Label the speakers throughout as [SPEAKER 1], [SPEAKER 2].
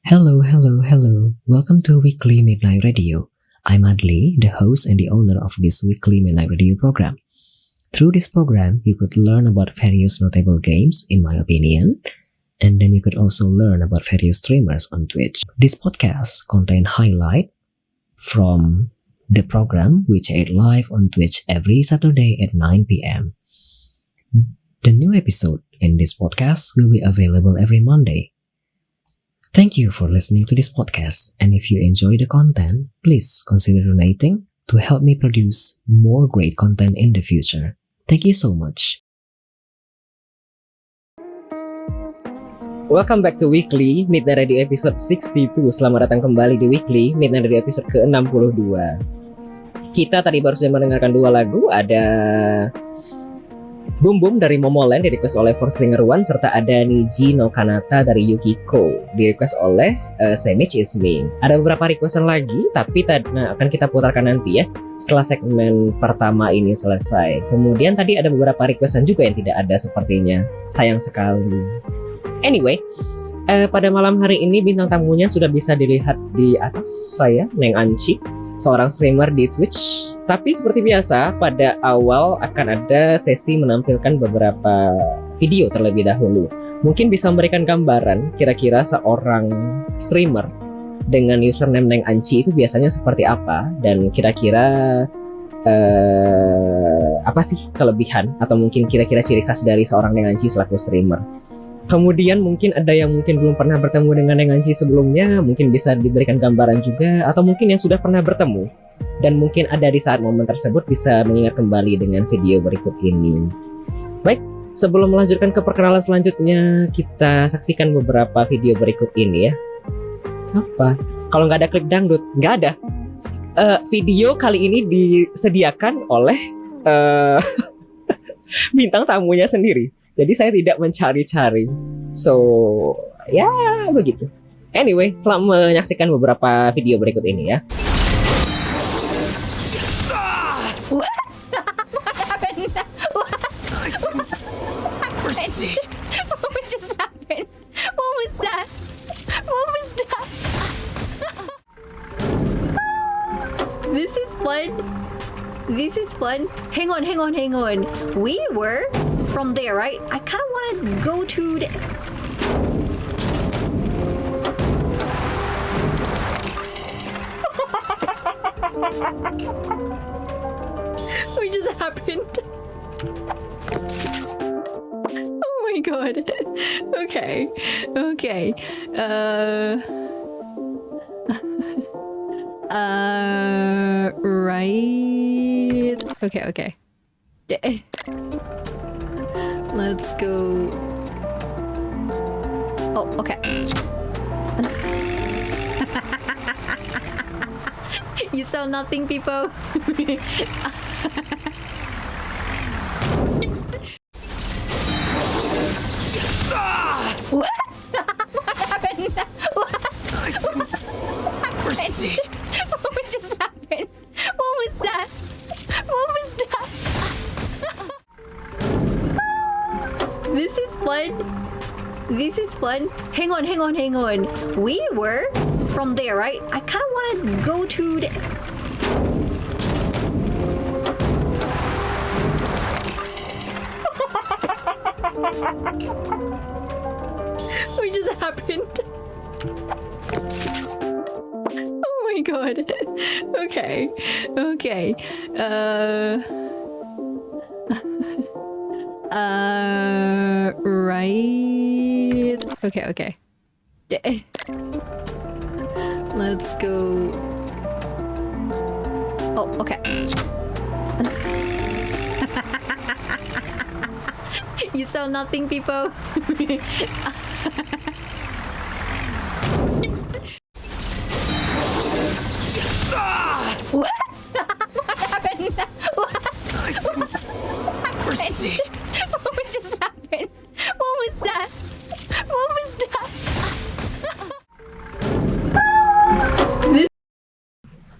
[SPEAKER 1] Hello. Welcome to Weekly Midnight Radio. I'm Adli, the host and the owner of this Weekly Midnight Radio program. Through this program, you could learn about various notable games, in my opinion, and then you could also learn about various streamers on Twitch. This podcast contains highlight from the program which aired live on Twitch every Saturday at 9 p.m. The new episode in this podcast will be available every Monday. Thank you for listening to this podcast, and if you enjoy the content, please consider donating to help me produce more great content in the future. Thank you so much.
[SPEAKER 2] Welcome back to Weekly Midnight Radio episode 62. Selamat datang kembali di Weekly Midnight Radio episode ke-62. Kita tadi baru saja mendengarkan dua lagu. Ada Boom Boom dari Momoland di request oleh Forstringer One, serta ada Niji no Kanata dari Yukiko di request oleh Semichi Isming. Ada beberapa requestan lagi, tapi akan kita putarkan nanti ya setelah segmen pertama ini selesai. Kemudian tadi ada beberapa requestan juga yang tidak ada sepertinya. Sayang sekali. Anyway, pada malam hari ini bintang tamunya sudah bisa dilihat di atas saya, Neng Anci, seorang streamer di Twitch. Tapi seperti biasa, pada awal akan ada sesi menampilkan beberapa video terlebih dahulu. Mungkin bisa memberikan gambaran kira-kira seorang streamer dengan username Neng Anci itu biasanya seperti apa, dan kira-kira apa sih kelebihan atau mungkin kira-kira ciri khas dari seorang Neng Anci selaku streamer. Kemudian mungkin ada yang mungkin belum pernah bertemu dengan Neng Anci sebelumnya, mungkin bisa diberikan gambaran juga, atau mungkin yang sudah pernah bertemu dan mungkin ada di saat momen tersebut bisa mengingat kembali dengan video berikut ini. Baik, sebelum melanjutkan ke perkenalan selanjutnya, kita saksikan beberapa video berikut ini ya. Apa? Kalau nggak ada klik dangdut? Nggak ada. Video kali ini disediakan oleh bintang tamunya sendiri. Jadi saya tidak mencari-cari. So, ya begitu. Anyway, selamat menyaksikan beberapa video berikut ini ya.
[SPEAKER 3] What happened? What just happened? What was that? What was that? This is fun. Hang on. We were from there, right? I kind of want to go to the... What just happened? Oh my god. Okay. Right. Okay. Let's go. Oh, okay. You saw nothing, people. What happened? What just happened? What was that? This is fun. Hang on. We were from there, right? I kind of want to go to the... What just happened? Oh my god. Okay. Right. Okay. Let's go. Oh, okay. You saw nothing, people. What happened? What just happened? What was that?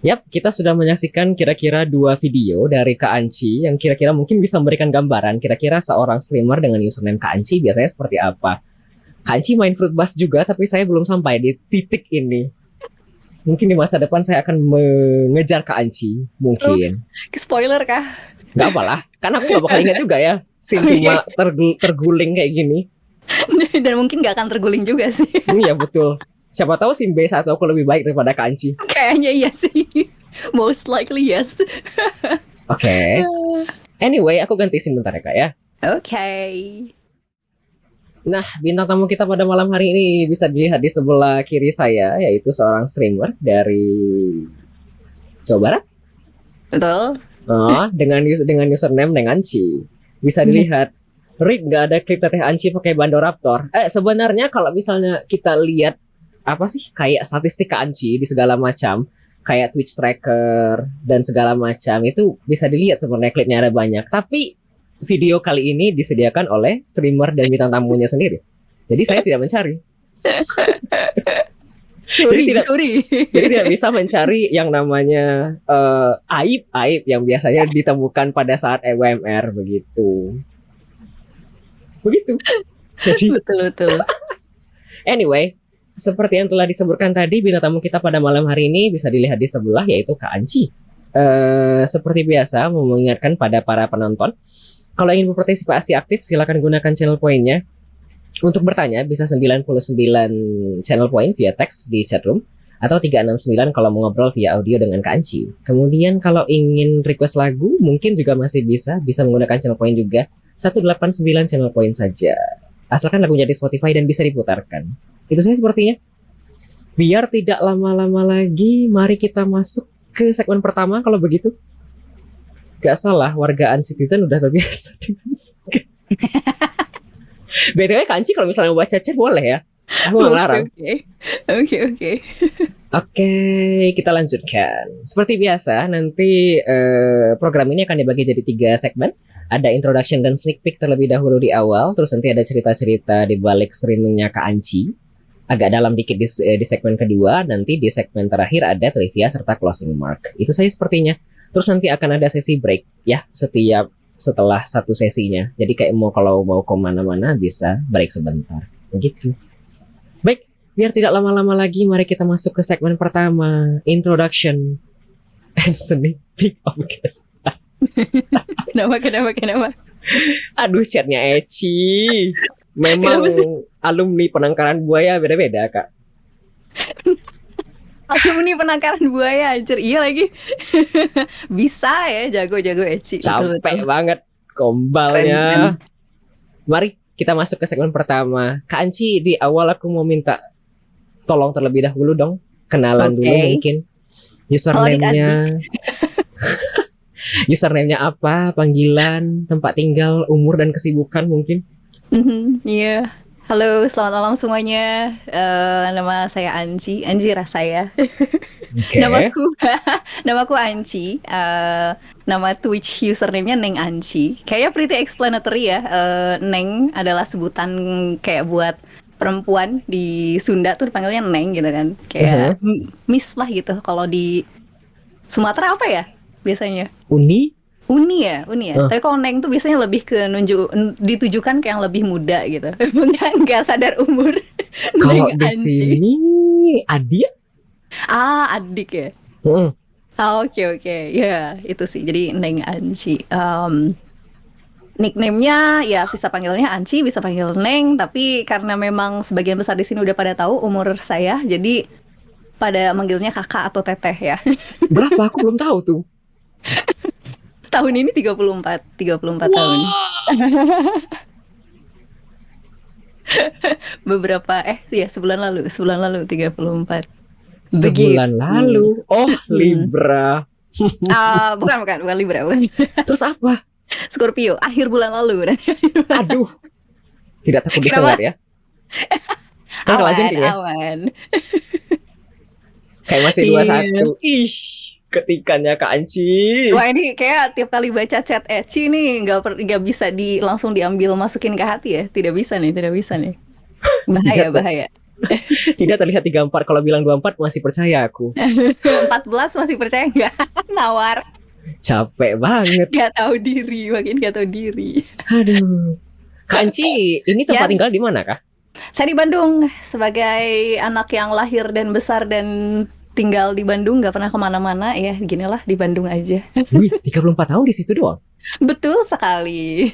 [SPEAKER 2] Yap, kita sudah menyaksikan kira-kira dua video dari Kak Anci yang kira-kira mungkin bisa memberikan gambaran kira-kira seorang streamer dengan username Kak Anci biasanya seperti apa. Kak Anci main Fruit Basket juga, tapi saya belum sampai di titik ini. Mungkin di masa depan saya akan mengejar Kak Anci, mungkin.
[SPEAKER 3] Spoiler kah?
[SPEAKER 2] Gak apalah, karena aku gak bakal ingat juga ya. Cuma terguling kayak gini.
[SPEAKER 3] Dan mungkin gak akan terguling juga sih.
[SPEAKER 2] Iya betul. Siapa tahu SIM B1 aku lebih baik daripada Kak Anci.
[SPEAKER 3] Kayaknya iya sih. Most likely yes.
[SPEAKER 2] Oke. Anyway, aku ganti SIM bentar ya Kak ya.
[SPEAKER 3] Oke.
[SPEAKER 2] Nah, bintang tamu kita pada malam hari ini bisa dilihat di sebelah kiri saya, yaitu seorang streamer dari Jawa Barat.
[SPEAKER 3] Betul.
[SPEAKER 2] Dengan username Neng Anci. Bisa dilihat. Rit, nggak ada klip Teteh Anci pakai Bandoraptor. Sebenarnya kalau misalnya kita lihat apa sih kayak statistik Kak Anci di segala macam, kayak Twitch tracker dan segala macam itu bisa dilihat sebenarnya klipnya ada banyak. Tapi video kali ini disediakan oleh streamer dan bintang tamunya sendiri. Jadi saya tidak mencari. Jadi tidak bisa mencari yang namanya aib-aib yang biasanya ditemukan pada saat EWMR begitu. Jadi
[SPEAKER 3] betul.
[SPEAKER 2] Anyway, seperti yang telah disebutkan tadi, bintang tamu kita pada malam hari ini bisa dilihat di sebelah yaitu Kak Anci. Seperti biasa, mau mengingatkan pada para penonton, kalau ingin berpartisipasi aktif, silakan gunakan channel poinnya. Untuk bertanya, bisa 99 channel point via teks di chatroom, atau 369 kalau mau ngobrol via audio dengan Kak Anci. Kemudian kalau ingin request lagu, mungkin juga masih bisa menggunakan channel point juga. 189 channel point saja. Asalkan lagunya di Spotify dan bisa diputarkan. Itu saya sepertinya. Biar tidak lama-lama lagi, mari kita masuk ke segmen pertama kalau begitu. Gak salah, warga Uncitizen udah terbiasa dengan BTW Kak Anci kalau misalnya baca chat boleh ya. Aku gak ngelarang.
[SPEAKER 3] Oke.
[SPEAKER 2] Oke, kita lanjutkan. Seperti biasa, nanti program ini akan dibagi jadi 3 segmen. Ada introduction dan sneak peek terlebih dahulu di awal. Terus nanti ada cerita-cerita di balik streamingnya Kak Anci. Agak dalam dikit di segmen kedua. Nanti di segmen terakhir ada trivia serta closing mark. Itu saja sepertinya. Terus nanti akan ada sesi break ya setelah satu sesinya. Jadi kayak kalau mau kemana-mana bisa break sebentar. Begitu. Baik, biar tidak lama-lama lagi, mari kita masuk ke segmen pertama, introduction and sneak peek of guest.
[SPEAKER 3] Kenapa?
[SPEAKER 2] Aduh, chatnya Eci. Memang alumni penangkaran buaya beda-beda Kak.
[SPEAKER 3] Alumni penangkaran buaya anjir. Iya lagi. Bisa ya, jago Eci.
[SPEAKER 2] Capek banget gombalnya. Mari kita masuk ke segmen pertama. Kak Anci, di awal aku mau minta tolong terlebih dahulu dong. Kenalan dulu mungkin. Username-nya apa, panggilan, tempat tinggal, umur dan kesibukan mungkin.
[SPEAKER 3] Iya. Halo, selamat malam semuanya. Nama saya Anci Rasaya.
[SPEAKER 2] Okay.
[SPEAKER 3] Namaku Anci. Nama Twitch username-nya Neng Anci. Kayaknya pretty explanatory ya. Neng adalah sebutan kayak buat perempuan di Sunda tuh dipanggilnya Neng gitu kan. Kayak Miss lah gitu. Kalau di Sumatera apa ya biasanya? Uni ya. Tapi kalau Neng tuh biasanya lebih ke ditujukan ke yang lebih muda gitu. Nggak sadar umur.
[SPEAKER 2] Kalau di sini adik?
[SPEAKER 3] Adik ya. Oke. Ya, itu sih. Jadi Neng Anci. Nickname-nya ya bisa panggilnya Anci, bisa panggil Neng. Tapi karena memang sebagian besar di sini udah pada tahu umur saya, jadi pada manggilnya kakak atau teteh ya.
[SPEAKER 2] Berapa? Aku belum tahu tuh.
[SPEAKER 3] Tahun ini 34 tahun. Beberapa sebulan lalu 34.
[SPEAKER 2] Sebulan lalu. Oh, Libra.
[SPEAKER 3] Bukan Libra, bukan.
[SPEAKER 2] Terus apa?
[SPEAKER 3] Scorpio, akhir bulan lalu.
[SPEAKER 2] Aduh. Tidak takut disengat ya?
[SPEAKER 3] Aman.
[SPEAKER 2] Kayak masih 21. Ih, ketikannya Kak Anci.
[SPEAKER 3] Wah, ini kayak tiap kali baca chat Eci nih nggak bisa langsung diambil masukin ke hati ya. Tidak bisa nih. Bahaya.
[SPEAKER 2] Tidak terlihat 34. Kalau bilang 24 masih percaya aku.
[SPEAKER 3] 14 masih percaya nggak? Nawar.
[SPEAKER 2] Capek banget.
[SPEAKER 3] Makin gak tahu diri.
[SPEAKER 2] Aduh. Kak Anci, ini tempat tinggal di mana kah?
[SPEAKER 3] Saya di Bandung sebagai anak yang lahir dan besar dan tinggal di Bandung, nggak pernah kemana-mana ya, ginilah di Bandung aja.
[SPEAKER 2] Wih, 34 tahun di situ doang.
[SPEAKER 3] Betul sekali.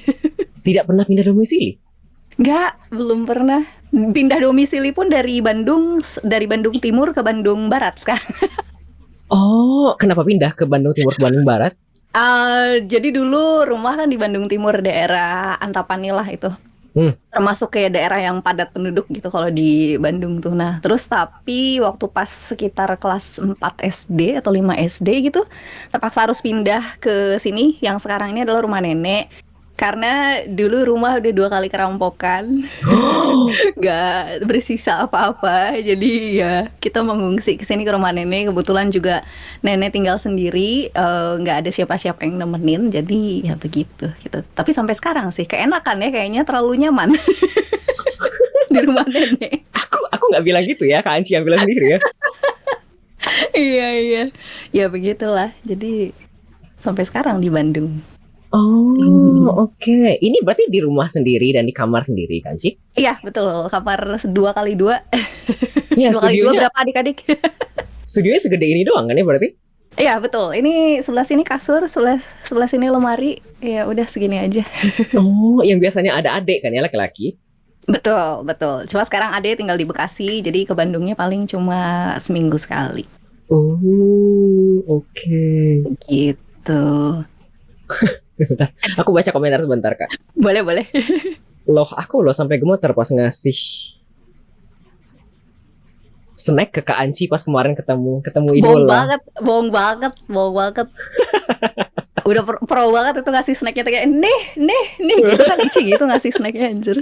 [SPEAKER 2] Tidak pernah pindah domisili.
[SPEAKER 3] Nggak, belum pernah. Pindah domisili pun dari Bandung Timur ke Bandung Barat sekarang.
[SPEAKER 2] Oh, kenapa pindah ke Bandung Timur ke Bandung Barat?
[SPEAKER 3] Jadi dulu rumah kan di Bandung Timur, daerah Antapani lah itu. Termasuk kayak daerah yang padat penduduk gitu kalau di Bandung tuh. Nah, terus tapi waktu pas sekitar kelas 4 SD atau 5 SD gitu, terpaksa harus pindah ke sini yang sekarang ini adalah rumah nenek. Karena dulu rumah udah 2 kali kerampokan, nggak bersisa apa-apa. Jadi ya kita mengungsi ke sini ke rumah nenek. Kebetulan juga nenek tinggal sendiri, nggak ada siapa-siapa yang nemenin. Jadi ya begitu gitu. Tapi sampai sekarang sih keenakan ya, kayaknya terlalu nyaman di rumah nenek.
[SPEAKER 2] Aku nggak bilang gitu ya, Kak Anci yang bilang sendiri ya.
[SPEAKER 3] Iya, ya begitulah. Jadi sampai sekarang di Bandung.
[SPEAKER 2] Oh, oke. Ini berarti di rumah sendiri dan di kamar sendiri kan, Ci?
[SPEAKER 3] Iya, betul. Kamar 2 kali 2.
[SPEAKER 2] Iya,
[SPEAKER 3] 2 kali 2
[SPEAKER 2] studionya
[SPEAKER 3] berapa adik-adik?
[SPEAKER 2] studionya segede ini doang kan ya berarti?
[SPEAKER 3] Iya, betul. Ini sebelah sini kasur, sebelah sini lemari. Ya udah segini aja.
[SPEAKER 2] Oh, yang biasanya ada adik kan ya, laki-laki?
[SPEAKER 3] Betul. Cuma sekarang adek tinggal di Bekasi, jadi ke Bandungnya paling cuma seminggu sekali.
[SPEAKER 2] Oh, oke.
[SPEAKER 3] Gitu.
[SPEAKER 2] Bentar, aku baca komentar sebentar, Kak.
[SPEAKER 3] Boleh.
[SPEAKER 2] Aku sampai gemeter pas ngasih snack ke Kak Anci pas kemarin ketemu idola.
[SPEAKER 3] Bohong banget. Udah pro banget itu ngasih snacknya kayak nih gitu kan, Ici gitu ngasih snacknya anjir.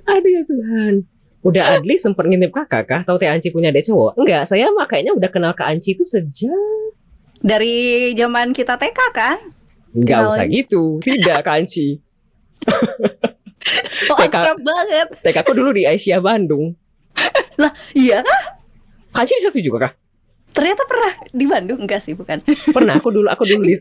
[SPEAKER 2] Aduh ya Tuhan. Udah Adli sempet ngintip kakak kah? Tahu Teh Anci punya adik cowok? Enggak, saya mah kayaknya udah kenal Kak Anci itu sejak
[SPEAKER 3] dari zaman kita TK kan?
[SPEAKER 2] Enggak usah gitu. Tidak, Kak Anci.
[SPEAKER 3] So akrab banget.
[SPEAKER 2] TK aku dulu di Aisyah Bandung.
[SPEAKER 3] Lah, iya kah?
[SPEAKER 2] Kak Anci di situ juga kah?
[SPEAKER 3] Ternyata pernah di Bandung. Enggak sih, bukan.
[SPEAKER 2] Pernah,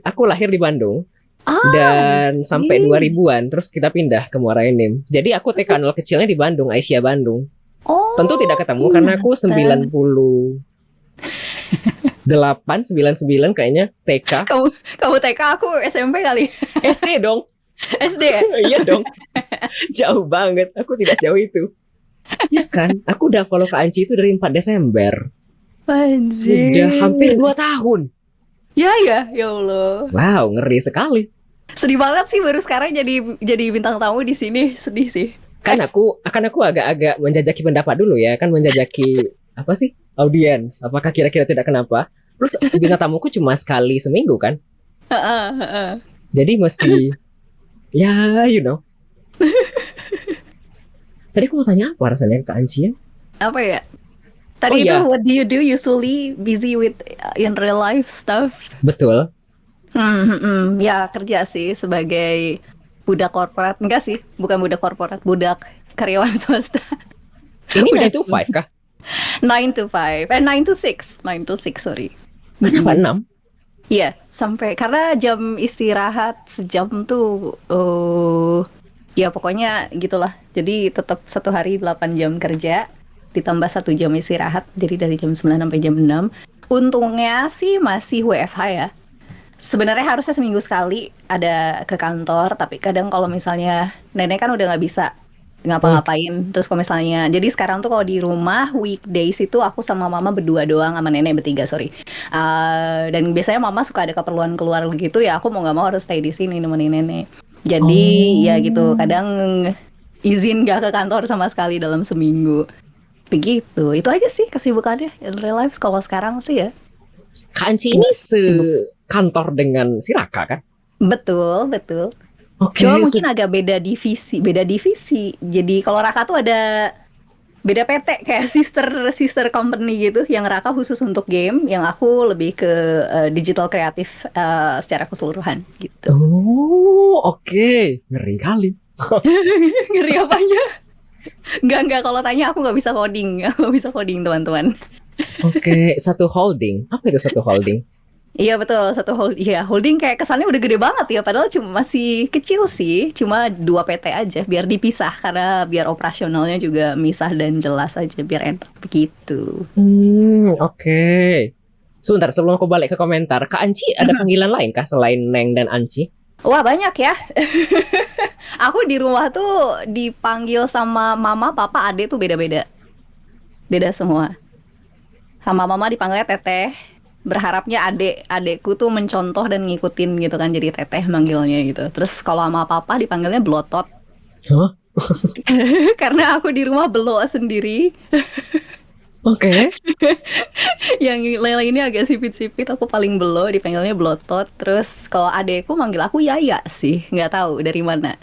[SPEAKER 2] aku lahir di Bandung. Dan sampai 2000-an terus kita pindah ke Muara Enim. Jadi aku TK nol kecilnya di Bandung, Aisyah Bandung.
[SPEAKER 3] Oh.
[SPEAKER 2] Tentu tidak ketemu karena aku 99 kayaknya TK.
[SPEAKER 3] Kamu TK, aku SMP kali.
[SPEAKER 2] SD dong.
[SPEAKER 3] SD ya?
[SPEAKER 2] Iya dong. Jauh banget. Aku tidak sejauh itu. Ya kan? Aku udah follow Kak Anci itu dari 4 Desember.
[SPEAKER 3] Anjir.
[SPEAKER 2] Sudah hampir 2 tahun.
[SPEAKER 3] Ya Allah.
[SPEAKER 2] Wow, ngeri sekali.
[SPEAKER 3] Sedih banget sih baru sekarang jadi bintang tamu di sini. Sedih sih.
[SPEAKER 2] Kan aku agak-agak menjajaki pendapat dulu ya. Kan menjajaki apa sih? Audiens. Apakah kira-kira tidak kenapa? Terus bintang tamuku cuma sekali seminggu kan? Jadi mesti ya, you know. Tadi aku mau tanya apa rasanya Kak Anci ya?
[SPEAKER 3] Apa ya? Tadi itu what do you do usually busy with in real life stuff?
[SPEAKER 2] Betul.
[SPEAKER 3] Ya kerja sih sebagai budak korporat. Enggak sih, bukan budak korporat, budak karyawan swasta.
[SPEAKER 2] Ini 9 to 5 kah?
[SPEAKER 3] 9 to 5, 9 to 6, 9 to 6 sorry.
[SPEAKER 2] Kenapa 6?
[SPEAKER 3] Iya, sampai karena jam istirahat sejam tuh, ya pokoknya gitulah. Jadi tetap 1 hari 8 jam kerja, ditambah 1 jam istirahat, jadi dari jam 9 sampai jam 6. Untungnya sih masih WFH ya. Sebenarnya harusnya seminggu sekali ada ke kantor, tapi kadang kalau misalnya nenek kan udah nggak bisa ngapa-ngapain. Terus kalau misalnya, jadi sekarang tuh kalau di rumah weekdays itu aku sama mama berdua doang, sama nenek bertiga sorry. Dan biasanya mama suka ada keperluan keluar gitu ya, aku mau nggak mau harus stay di sini nemenin nenek. Jadi ya gitu, kadang izin gak ke kantor sama sekali dalam seminggu. Begitu, itu aja sih kesibukannya in real life kalau sekarang sih ya.
[SPEAKER 2] Kak Anci ini sekantor dengan si Raka kan?
[SPEAKER 3] Betul.
[SPEAKER 2] Oke,
[SPEAKER 3] Cuma mungkin agak beda divisi. Jadi kalau Raka tuh ada beda PT kayak sister company gitu. Yang Raka khusus untuk game, yang aku lebih ke digital kreatif secara keseluruhan gitu.
[SPEAKER 2] Oh, oke. Ngeri kali.
[SPEAKER 3] Ngeri apanya? Enggak, kalau tanya aku nggak bisa coding. Aku bisa coding teman-teman.
[SPEAKER 2] Oke, satu holding. Apa itu satu holding?
[SPEAKER 3] Iya betul, satu holding. Iya, holding kayak kesannya udah gede banget ya, padahal cuma masih kecil sih, cuma 2 PT aja, biar dipisah karena biar operasionalnya juga misah dan jelas aja, biar enak begitu.
[SPEAKER 2] Oke. Sebentar sebelum aku balik ke komentar, Kak Anci ada panggilan lain kah selain Neng dan Anci?
[SPEAKER 3] Wah banyak ya. Aku di rumah tuh dipanggil sama mama, papa, ade tuh beda-beda, beda semua. Sama mama dipanggilnya teteh, berharapnya adekku tuh mencontoh dan ngikutin gitu kan, jadi teteh manggilnya gitu. Terus kalau sama papa dipanggilnya belotot.
[SPEAKER 2] Hah?
[SPEAKER 3] Karena aku di rumah belo sendiri.
[SPEAKER 2] Oke.
[SPEAKER 3] Yang Lela ini agak sipit-sipit, aku paling belo, dipanggilnya belotot. Terus kalau adekku manggil aku Yaya sih, nggak tahu dari mana.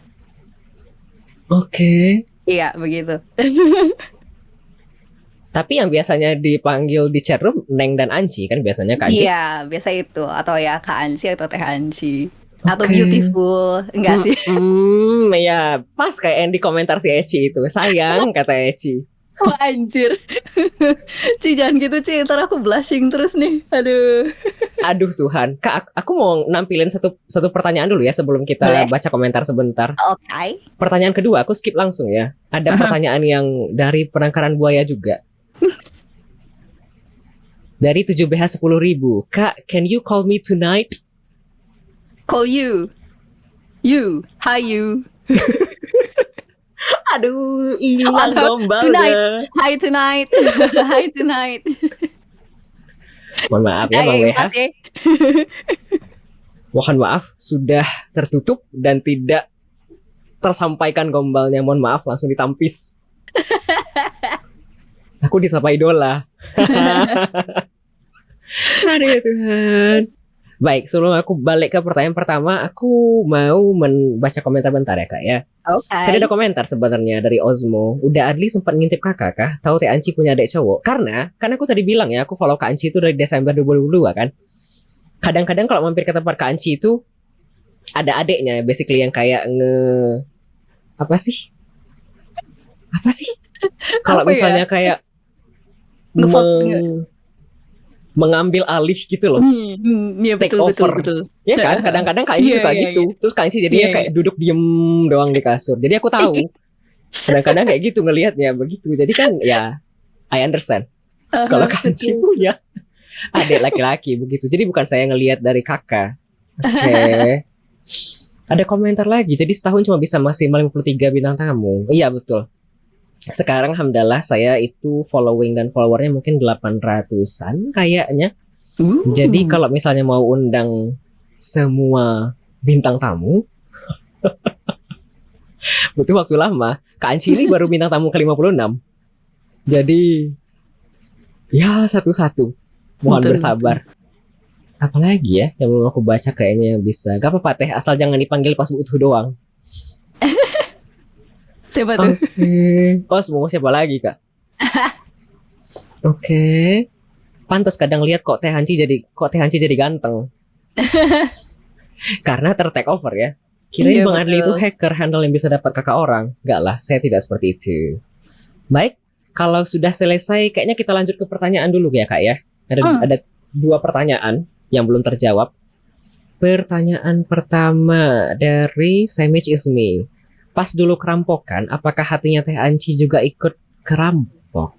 [SPEAKER 2] Oke.
[SPEAKER 3] Iya begitu.
[SPEAKER 2] Tapi yang biasanya dipanggil di chatroom Neng dan Anci kan biasanya Kak Anci.
[SPEAKER 3] Iya biasa itu, atau ya Kak Anci atau Teh Anci, atau
[SPEAKER 2] Oke.
[SPEAKER 3] beautiful, enggak sih?
[SPEAKER 2] Ya pas kayak yang di komentar si Eci itu. Sayang kata Eci.
[SPEAKER 3] Wah anjir. Ci jangan gitu Ci, ntar aku blushing terus nih. Aduh.
[SPEAKER 2] Aduh Tuhan. Kak, aku mau nampilin satu pertanyaan dulu ya sebelum kita
[SPEAKER 3] Boleh.
[SPEAKER 2] baca komentar sebentar.
[SPEAKER 3] Oke.
[SPEAKER 2] Pertanyaan kedua aku skip langsung ya. Ada pertanyaan yang dari penangkaran buaya juga. Dari 7BH 10.000. Kak, can you call me tonight?
[SPEAKER 3] Call you. You. Hi you.
[SPEAKER 2] Aduh, hilang
[SPEAKER 3] Atau
[SPEAKER 2] gombalnya.
[SPEAKER 3] Hi tonight. Hi tonight.
[SPEAKER 2] Mohon maaf ya Bang WH.
[SPEAKER 3] Pas ya.
[SPEAKER 2] Mohon maaf sudah tertutup dan tidak tersampaikan gombalnya. Mohon maaf langsung ditampis. Aku disapa idola. Aduh Tuhan. Baik, sebelum aku balik ke pertanyaan pertama, aku mau membaca komentar bentar ya Kak ya.
[SPEAKER 3] Oke.
[SPEAKER 2] Tadi ada komentar sebenarnya dari Ozmo. Udah Adli sempat ngintip kakak kah? Tahu Teh Anci punya adik cowok? Karena aku tadi bilang ya, aku follow Kak Anci itu dari Desember 2022 kan. Kadang-kadang kalau mampir ke tempat Kak Anci itu ada adiknya, basically yang kayak apa sih? Apa sih? Kalau
[SPEAKER 3] Apa ya?
[SPEAKER 2] misalnya kayak
[SPEAKER 3] Ngevote
[SPEAKER 2] mengambil alih gitu loh.
[SPEAKER 3] Iya
[SPEAKER 2] Take
[SPEAKER 3] betul betul
[SPEAKER 2] over.
[SPEAKER 3] betul.
[SPEAKER 2] Ya kan, kadang-kadang Kak Anci
[SPEAKER 3] Iya,
[SPEAKER 2] suka
[SPEAKER 3] iya,
[SPEAKER 2] gitu. Terus Kak Anci jadinya
[SPEAKER 3] Iya,
[SPEAKER 2] kayak duduk diem doang di kasur. Jadi aku tahu. Kadang-kadang kayak gitu ngelihatnya begitu. Jadi kan ya I understand. Kalau Kak Anci punya adik laki-laki begitu. Jadi bukan saya ngelihat dari kakak. Oke. Ada komentar lagi. Jadi setahun cuma bisa maksimal 53 bintang tamu. Iya betul. Sekarang alhamdulillah saya itu following dan followernya mungkin 800-an kayaknya. Jadi kalau misalnya mau undang semua bintang tamu butuh waktu lama. Kak Anci ini baru bintang tamu ke-56. Jadi ya satu-satu. Mohon
[SPEAKER 3] Betul,
[SPEAKER 2] bersabar. Apalagi ya yang belum aku baca kayaknya bisa. Gak apa-apa Teh, asal jangan dipanggil pas butuh doang.
[SPEAKER 3] Siapa tuh?
[SPEAKER 2] Oke. Oh, semua siapa lagi, Kak? Oke. Pantas kadang lihat kok Teh Hanci jadi ganteng. Karena ter-take over ya. Kirain
[SPEAKER 3] Iya,
[SPEAKER 2] Bang Adli itu
[SPEAKER 3] betul.
[SPEAKER 2] hacker handle yang bisa dapat kakak orang. Enggak lah, saya tidak seperti itu. Baik, kalau sudah selesai kayaknya kita lanjut ke pertanyaan dulu ya, Kak ya. Ada 2 pertanyaan yang belum terjawab. Pertanyaan pertama dari Samich Ismi. Pas dulu kerampokan, apakah hatinya Teh Anci juga ikut kerampok?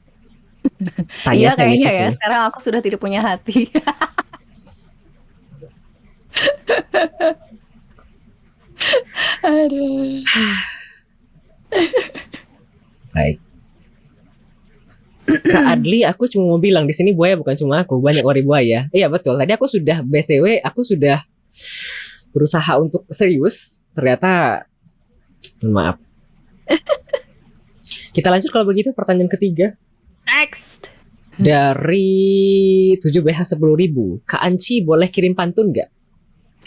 [SPEAKER 3] Iya
[SPEAKER 2] Tanya Samich
[SPEAKER 3] kayaknya ya.
[SPEAKER 2] Ismi.
[SPEAKER 3] Sekarang aku sudah tidak punya hati. Aduh.
[SPEAKER 2] Baik. Kak Adli, aku cuma mau bilang di sini buaya bukan cuma aku, banyak ori buaya. Iya betul. Tadi aku sudah BTW, aku sudah berusaha untuk serius. Ternyata, maaf. Kita lanjut kalau begitu pertanyaan ketiga.
[SPEAKER 3] Next.
[SPEAKER 2] Dari 7BH 10.000. Kak Anci boleh kirim pantun nggak?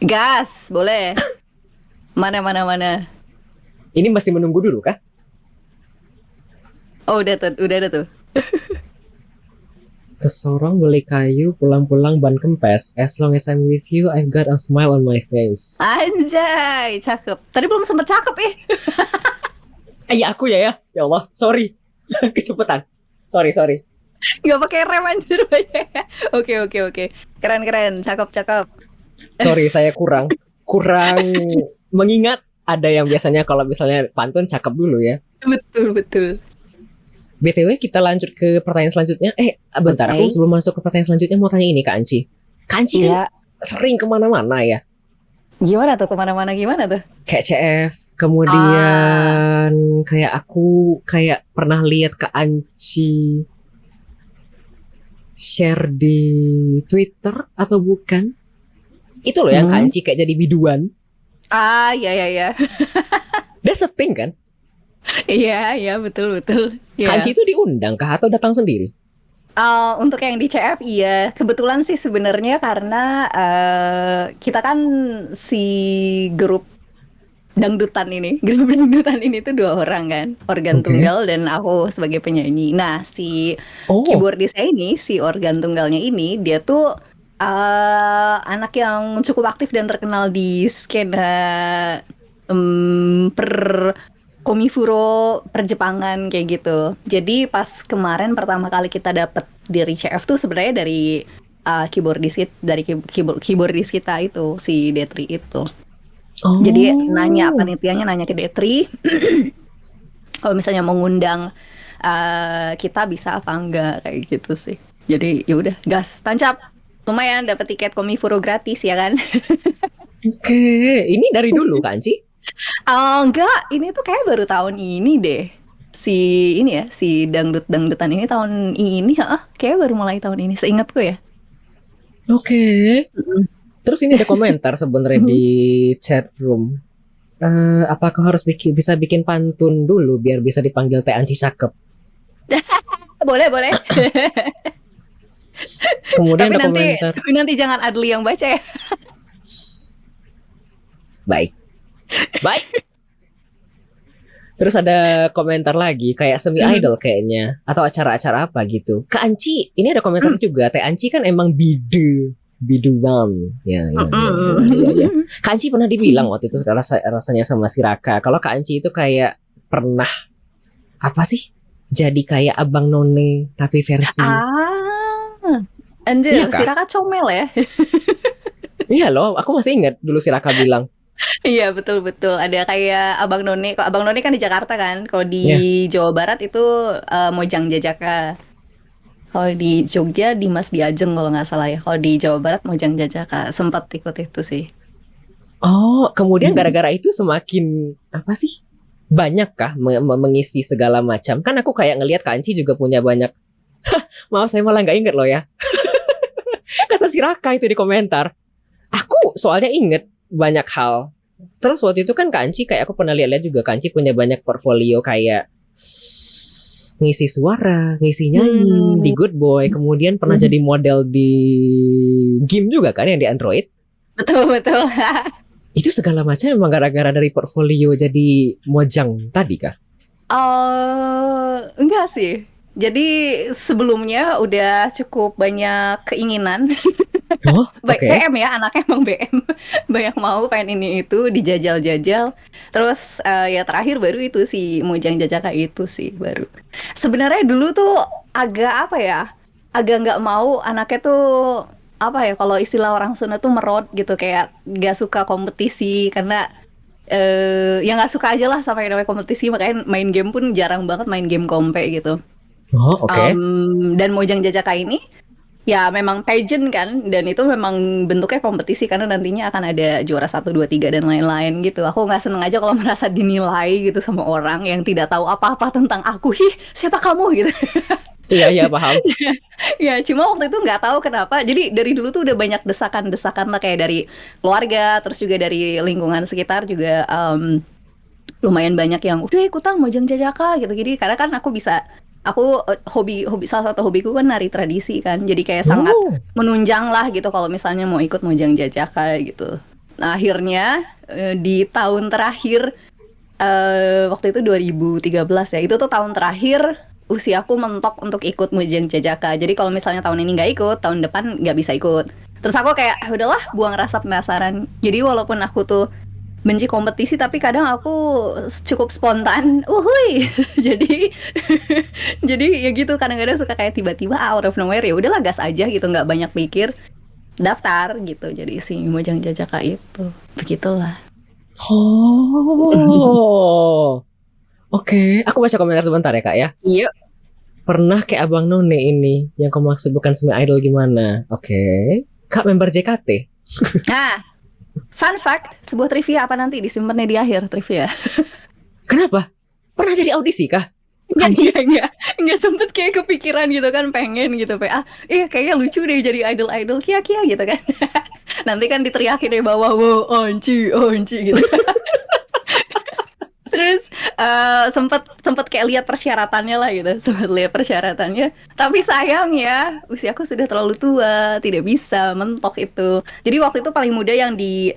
[SPEAKER 3] Gas, boleh. Mana.
[SPEAKER 2] Ini masih menunggu dulu kah?
[SPEAKER 3] Oh, udah ada tuh.
[SPEAKER 2] Ke Sorong beli kayu, pulang-pulang ban kempes. As long as I'm with you, I've got a smile on my face.
[SPEAKER 3] Anjay, cakep. Tadi belum sempet cakep ya.
[SPEAKER 2] Iya aku ya. Ya Allah, sorry. Kecepatan. Sorry.
[SPEAKER 3] Nggak pakai rem anjir banyak. Oke. Keren, cakep.
[SPEAKER 2] Sorry, saya kurang mengingat. Ada yang biasanya kalau misalnya pantun cakep dulu ya.
[SPEAKER 3] Betul.
[SPEAKER 2] BTW kita lanjut ke pertanyaan selanjutnya. Bentar,
[SPEAKER 3] Oke.
[SPEAKER 2] aku sebelum masuk ke pertanyaan selanjutnya mau tanya ini Kak Anci. Kak Anci
[SPEAKER 3] Iya.
[SPEAKER 2] kan sering kemana-mana ya.
[SPEAKER 3] Gimana tuh kemana-mana gimana tuh?
[SPEAKER 2] Kayak CF, kemudian kayak aku kayak pernah lihat Kak Anci share di Twitter atau bukan? Itu loh yang Kak Anci kayak jadi biduan.
[SPEAKER 3] Iya.
[SPEAKER 2] Dia setting kan?
[SPEAKER 3] Iya, betul. Iya.
[SPEAKER 2] Kak Anci itu diundang kah atau datang sendiri?
[SPEAKER 3] Untuk yang di CF iya, kebetulan sih sebenarnya karena kita kan si grup dangdutan ini tuh 2 orang kan, organ
[SPEAKER 2] Oke.
[SPEAKER 3] tunggal dan aku sebagai penyanyi. Nah, si
[SPEAKER 2] Oh,
[SPEAKER 3] keyboardisnya ini, si organ tunggalnya ini, dia tuh anak yang cukup aktif dan terkenal di skena per komifuro perjepangan kayak gitu. Jadi pas kemarin pertama kali kita dapet dari CF tuh sebenarnya dari keyboardis kita itu si Detri itu. Jadi panitianya nanya ke Detri kalau misalnya mau ngundang kita bisa apa enggak kayak gitu sih. Jadi ya udah gas tancap. Lumayan dapat tiket komifuro gratis ya kan.
[SPEAKER 2] Oke. Ini dari dulu Kak Anci?
[SPEAKER 3] Enggak, ini tuh kayak baru tahun ini deh. Si dangdutan ini tahun ini, kayak baru mulai tahun ini, seingatku ya.
[SPEAKER 2] Oke. Terus ini ada komentar sebenarnya di chat room. Apakah harus bisa bikin pantun dulu biar bisa dipanggil Teh Anci cakep?
[SPEAKER 3] Boleh.
[SPEAKER 2] Kemudian ada
[SPEAKER 3] Tapi
[SPEAKER 2] komentar.
[SPEAKER 3] nanti jangan Adli yang baca ya.
[SPEAKER 2] Baik. Terus ada komentar lagi kayak semi idol kayaknya atau acara-acara apa gitu. Kak Anci, ini ada komentar juga. Teh Anci kan emang biduan. Ya. Kak Anci pernah dibilang waktu itu rasanya sama si Raka. Kalau Kak Anci itu kayak pernah apa sih? Jadi kayak Abang None tapi versi.
[SPEAKER 3] Anjir,
[SPEAKER 2] Iya,
[SPEAKER 3] si
[SPEAKER 2] Kak?
[SPEAKER 3] Raka comel ya.
[SPEAKER 2] Iya loh, aku masih ingat dulu si Raka bilang.
[SPEAKER 3] Iya, betul. Ada kayak Abang None. Kalau Abang None kan di Jakarta kan. Kalau di Jawa Barat itu Mojang Jajaka. Kalau di Jogja Dimas Diajeng kalau nggak salah ya. Kalau di Jawa Barat Mojang Jajaka. Sempat ikut itu sih.
[SPEAKER 2] Oh, kemudian gara-gara itu semakin apa sih? Banyak kah mengisi segala macam? Kan aku kayak ngelihat Kak Anci juga punya banyak. Maaf saya malah nggak inget loh ya. Kata si Raka itu di komentar. Aku soalnya inget banyak hal. Terus waktu itu kan Kak Anci kayak aku pernah lihat juga Kak Anci punya banyak portfolio kayak ngisi suara, ngisi nyanyi di Good Boy, kemudian pernah jadi model di game juga kan yang di Android.
[SPEAKER 3] Betul.
[SPEAKER 2] Itu segala macam emang gara-gara dari portfolio jadi Mojang tadi kah?
[SPEAKER 3] Enggak sih. Jadi sebelumnya udah cukup banyak keinginan.
[SPEAKER 2] Oh, oke.
[SPEAKER 3] BM ya, anaknya emang BM. Banyak mau pengen ini itu dijajal-jajal. Terus ya terakhir baru itu si Mojang Jajaka itu sih baru. Sebenarnya dulu tuh agak apa ya? Agak nggak mau anaknya tuh apa ya, kalau istilah orang Sunda tuh merot gitu, kayak nggak suka kompetisi karena ya nggak suka aja lah sama yang namanya kompetisi, makanya main game pun jarang banget main game kompe gitu.
[SPEAKER 2] Oh, oke.
[SPEAKER 3] Dan Mojang Jajaka ini ya memang pageant kan, dan itu memang bentuknya kompetisi karena nantinya akan ada juara 1, 2, 3 dan lain-lain gitu. Aku nggak seneng aja kalau merasa dinilai gitu sama orang yang tidak tahu apa-apa tentang aku. Siapa kamu gitu.
[SPEAKER 2] Iya paham.
[SPEAKER 3] Ya cuma waktu itu nggak tahu kenapa, jadi dari dulu tuh udah banyak desakan lah, kayak dari keluarga, terus juga dari lingkungan sekitar juga lumayan banyak yang udah ikutan Mojang Jajaka gitu. Jadi karena kan aku hobi salah satu hobiku kan nari tradisi kan, jadi kayak sangat menunjang lah gitu kalau misalnya mau ikut Mojang Jajaka gitu. Nah, akhirnya di tahun terakhir waktu itu 2013 ya, itu tuh tahun terakhir usiaku mentok untuk ikut Mojang Jajaka. Jadi kalau misalnya tahun ini nggak ikut, tahun depan nggak bisa ikut. Terus aku kayak udahlah, buang rasa penasaran. Jadi walaupun aku tuh benci kompetisi, tapi kadang aku cukup spontan, uhuy. Jadi jadi ya gitu, kadang-kadang suka kayak tiba-tiba out of nowhere, ya udahlah gas aja gitu, nggak banyak mikir, daftar gitu. Jadi si Mojang Jajaka itu begitulah.
[SPEAKER 2] Oh, oke. Aku baca komentar sebentar ya kak ya.
[SPEAKER 3] Iya.
[SPEAKER 2] Pernah kayak Abang None ini yang kau maksud bukan semi idol gimana? Oke. Kak member JKT.
[SPEAKER 3] Nah, fun fact, sebuah trivia apa nanti disimpannya di akhir trivia.
[SPEAKER 2] Kenapa? Pernah jadi audisi kah?
[SPEAKER 3] Enggak sempet kayak kepikiran gitu kan, pengen gitu, kayaknya lucu deh jadi idol kia gitu kan. Nanti kan diteriakin dari bawah, wow, onci gitu. Terus sempet kayak lihat persyaratannya lah gitu, tapi sayang ya usiaku sudah terlalu tua, tidak bisa mentok itu. Jadi waktu itu paling muda yang di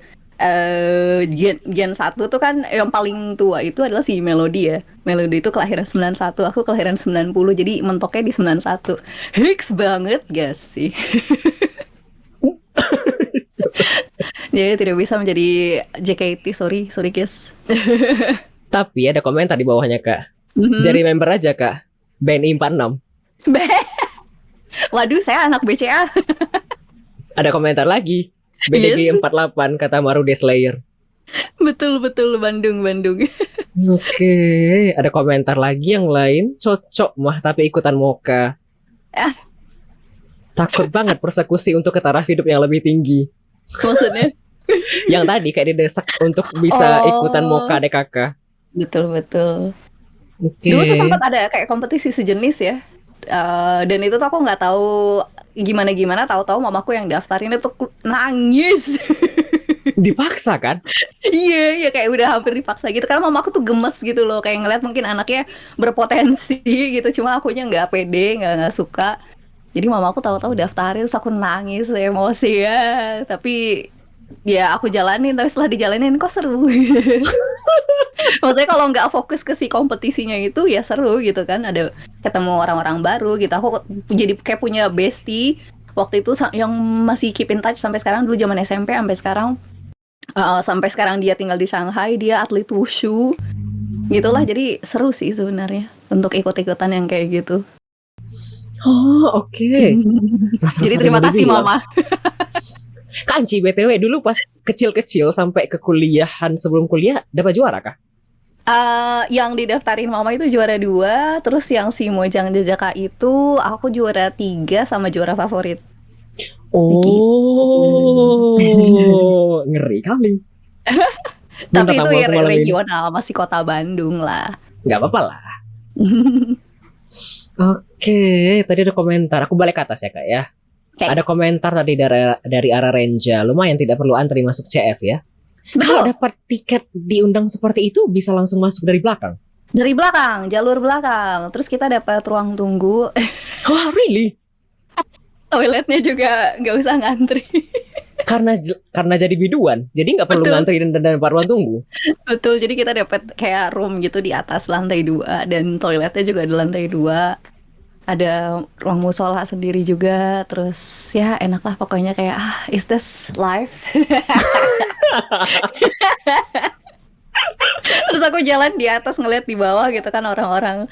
[SPEAKER 3] Gen 1 tuh kan, yang paling tua itu adalah si Melody ya. Melody itu kelahiran 91, aku kelahiran 90, jadi mentoknya di 91. Hicks banget gak sih? Jadi tidak bisa menjadi JKT, sorry guys.
[SPEAKER 2] Tapi ada komentar di bawahnya kak. Jadi member aja kak. BNI 46.
[SPEAKER 3] Waduh, saya anak BCA.
[SPEAKER 2] Ada komentar lagi. BDG 48 kata Marude Slayer.
[SPEAKER 3] Betul Bandung.
[SPEAKER 2] Oke, ada komentar lagi yang lain. Cocok mah tapi ikutan moka. Takut banget persekusi untuk ke taraf hidup yang lebih tinggi.
[SPEAKER 3] Maksudnya?
[SPEAKER 2] Yang tadi kayak didesak untuk bisa ikutan moka DKK.
[SPEAKER 3] Betul.
[SPEAKER 2] Okay.
[SPEAKER 3] Dulu tuh sempat ada kayak kompetisi sejenis ya. Dan itu tuh aku nggak tahu gimana, tahu-tahu mamaku yang daftarin itu nangis.
[SPEAKER 2] Dipaksa kan?
[SPEAKER 3] Iya kayak udah hampir dipaksa gitu, karena mamaku tuh gemes gitu loh, kayak ngeliat mungkin anaknya berpotensi gitu, cuma akunya nggak pede, nggak suka. Jadi mamaku tahu-tahu daftarin, terus aku nangis, emosi ya. Tapi ya aku jalanin, tapi setelah dijalanin kok seru. Maksudnya kalau nggak fokus ke si kompetisinya itu ya seru gitu kan, ada ketemu orang-orang baru gitu. Aku jadi kayak punya bestie waktu itu yang masih keep in touch sampai sekarang. Dulu zaman SMP sampai sekarang dia tinggal di Shanghai, dia atlet wushu gitulah. Jadi seru sih sebenarnya untuk ikut-ikutan yang kayak gitu.
[SPEAKER 2] Oh oke.
[SPEAKER 3] Jadi terima kasih mama.
[SPEAKER 2] Kak Anci BTW dulu pas kecil-kecil sampai ke kuliahan, sebelum kuliah dapat juara kah?
[SPEAKER 3] Yang didaftarin mama itu juara 2, terus yang si Mojang Jajaka itu aku juara 3 sama juara favorit.
[SPEAKER 2] Oh, ngeri kali.
[SPEAKER 3] Tapi itu ya regional, masih kota Bandung lah.
[SPEAKER 2] Gak apa-apa lah. Oke, tadi ada komentar. Aku balik ke atas ya kak ya. Okay. Ada komentar tadi dari arah Renja. Lumayan tidak perlu antri masuk CF ya. Kalau dapat tiket diundang seperti itu bisa langsung masuk dari belakang?
[SPEAKER 3] Dari belakang, jalur belakang. Terus kita dapat ruang tunggu.
[SPEAKER 2] Oh really?
[SPEAKER 3] Toiletnya juga nggak usah ngantri.
[SPEAKER 2] Karena jadi biduan, jadi nggak perlu ngantri dan dapat ruang tunggu.
[SPEAKER 3] Betul, jadi kita dapat kayak room gitu di atas lantai 2, dan toiletnya juga di lantai 2. Ada ruang musola sendiri juga. Terus ya enak lah pokoknya, kayak is this life? Terus aku jalan di atas ngeliat di bawah gitu kan, orang-orang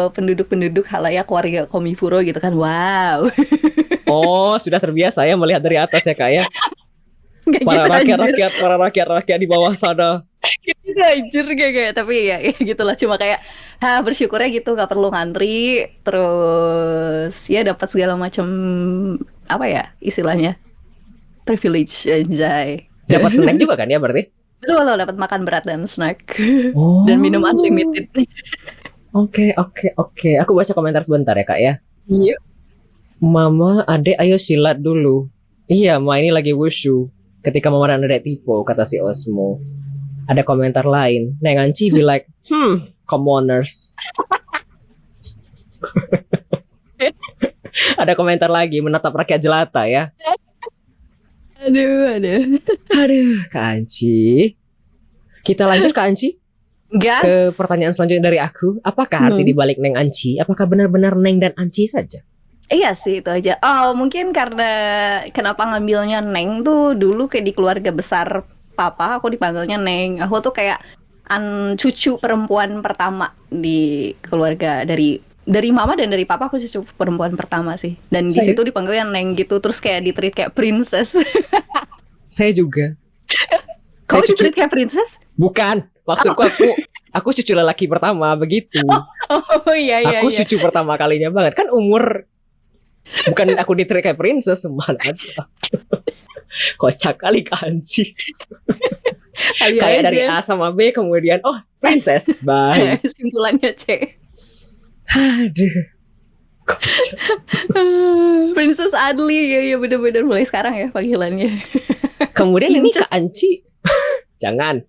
[SPEAKER 3] penduduk-penduduk halayak warga Komifuro gitu kan. Wow.
[SPEAKER 2] Oh sudah terbiasa ya melihat dari atas ya kak ya. Para rakyat di bawah sana.
[SPEAKER 3] Gitu anjir kayak tapi ya gitulah, cuma kayak bersyukurnya gitu, nggak perlu ngantri. Terus ya dapat segala macam istilahnya privilege, anjay.
[SPEAKER 2] Dapat snack juga kan ya berarti?
[SPEAKER 3] Betul, dapat makan berat dan snack. Dan minum unlimited.
[SPEAKER 2] Oke. Aku baca komentar sebentar ya kak ya.
[SPEAKER 3] Iya.
[SPEAKER 2] Mama, adek ayo silat dulu. Iya, Ma ini lagi wushu. Ketika mama dan adek tipu, kata si Osmo. Ada komentar lain. Neng Anci be like, commoners. Ada komentar lagi, menatap rakyat jelata ya. Aduh, Kak Anci. Kita lanjut Kak Anci.
[SPEAKER 3] Gas.
[SPEAKER 2] Ke pertanyaan selanjutnya dari aku. Apakah arti dibalik Neng Anci? Apakah benar-benar Neng dan Anci saja?
[SPEAKER 3] Iya sih, itu aja. Oh, mungkin karena kenapa ngambilnya Neng tuh, dulu kayak di keluarga besar papa, aku dipanggilnya Neng. Aku tuh kayak cucu perempuan pertama di keluarga dari mama dan dari papa, aku cucu perempuan pertama sih. Dan di
[SPEAKER 2] Saya-
[SPEAKER 3] situ dipanggilnya Neng gitu, terus kayak ditreat kayak princess.
[SPEAKER 2] Saya juga.
[SPEAKER 3] Kamu
[SPEAKER 2] Saya cucu
[SPEAKER 3] ditreat kayak princess?
[SPEAKER 2] bukan. Maksudku aku cucu lelaki pertama begitu.
[SPEAKER 3] Oh iya iya
[SPEAKER 2] Aku
[SPEAKER 3] iya.
[SPEAKER 2] cucu pertama kalinya banget. Kan umur bukan aku diterik kayak princess malah. Kocak kali Kanci.
[SPEAKER 3] Ayo
[SPEAKER 2] Kayak
[SPEAKER 3] aja.
[SPEAKER 2] dari A sama B kemudian princess. Bye.
[SPEAKER 3] Simpulannya C.
[SPEAKER 2] Aduh. Kocak.
[SPEAKER 3] Princess Adli, ya bener-bener mulai sekarang ya panggilannya.
[SPEAKER 2] Kemudian ini Kak Anci. Jangan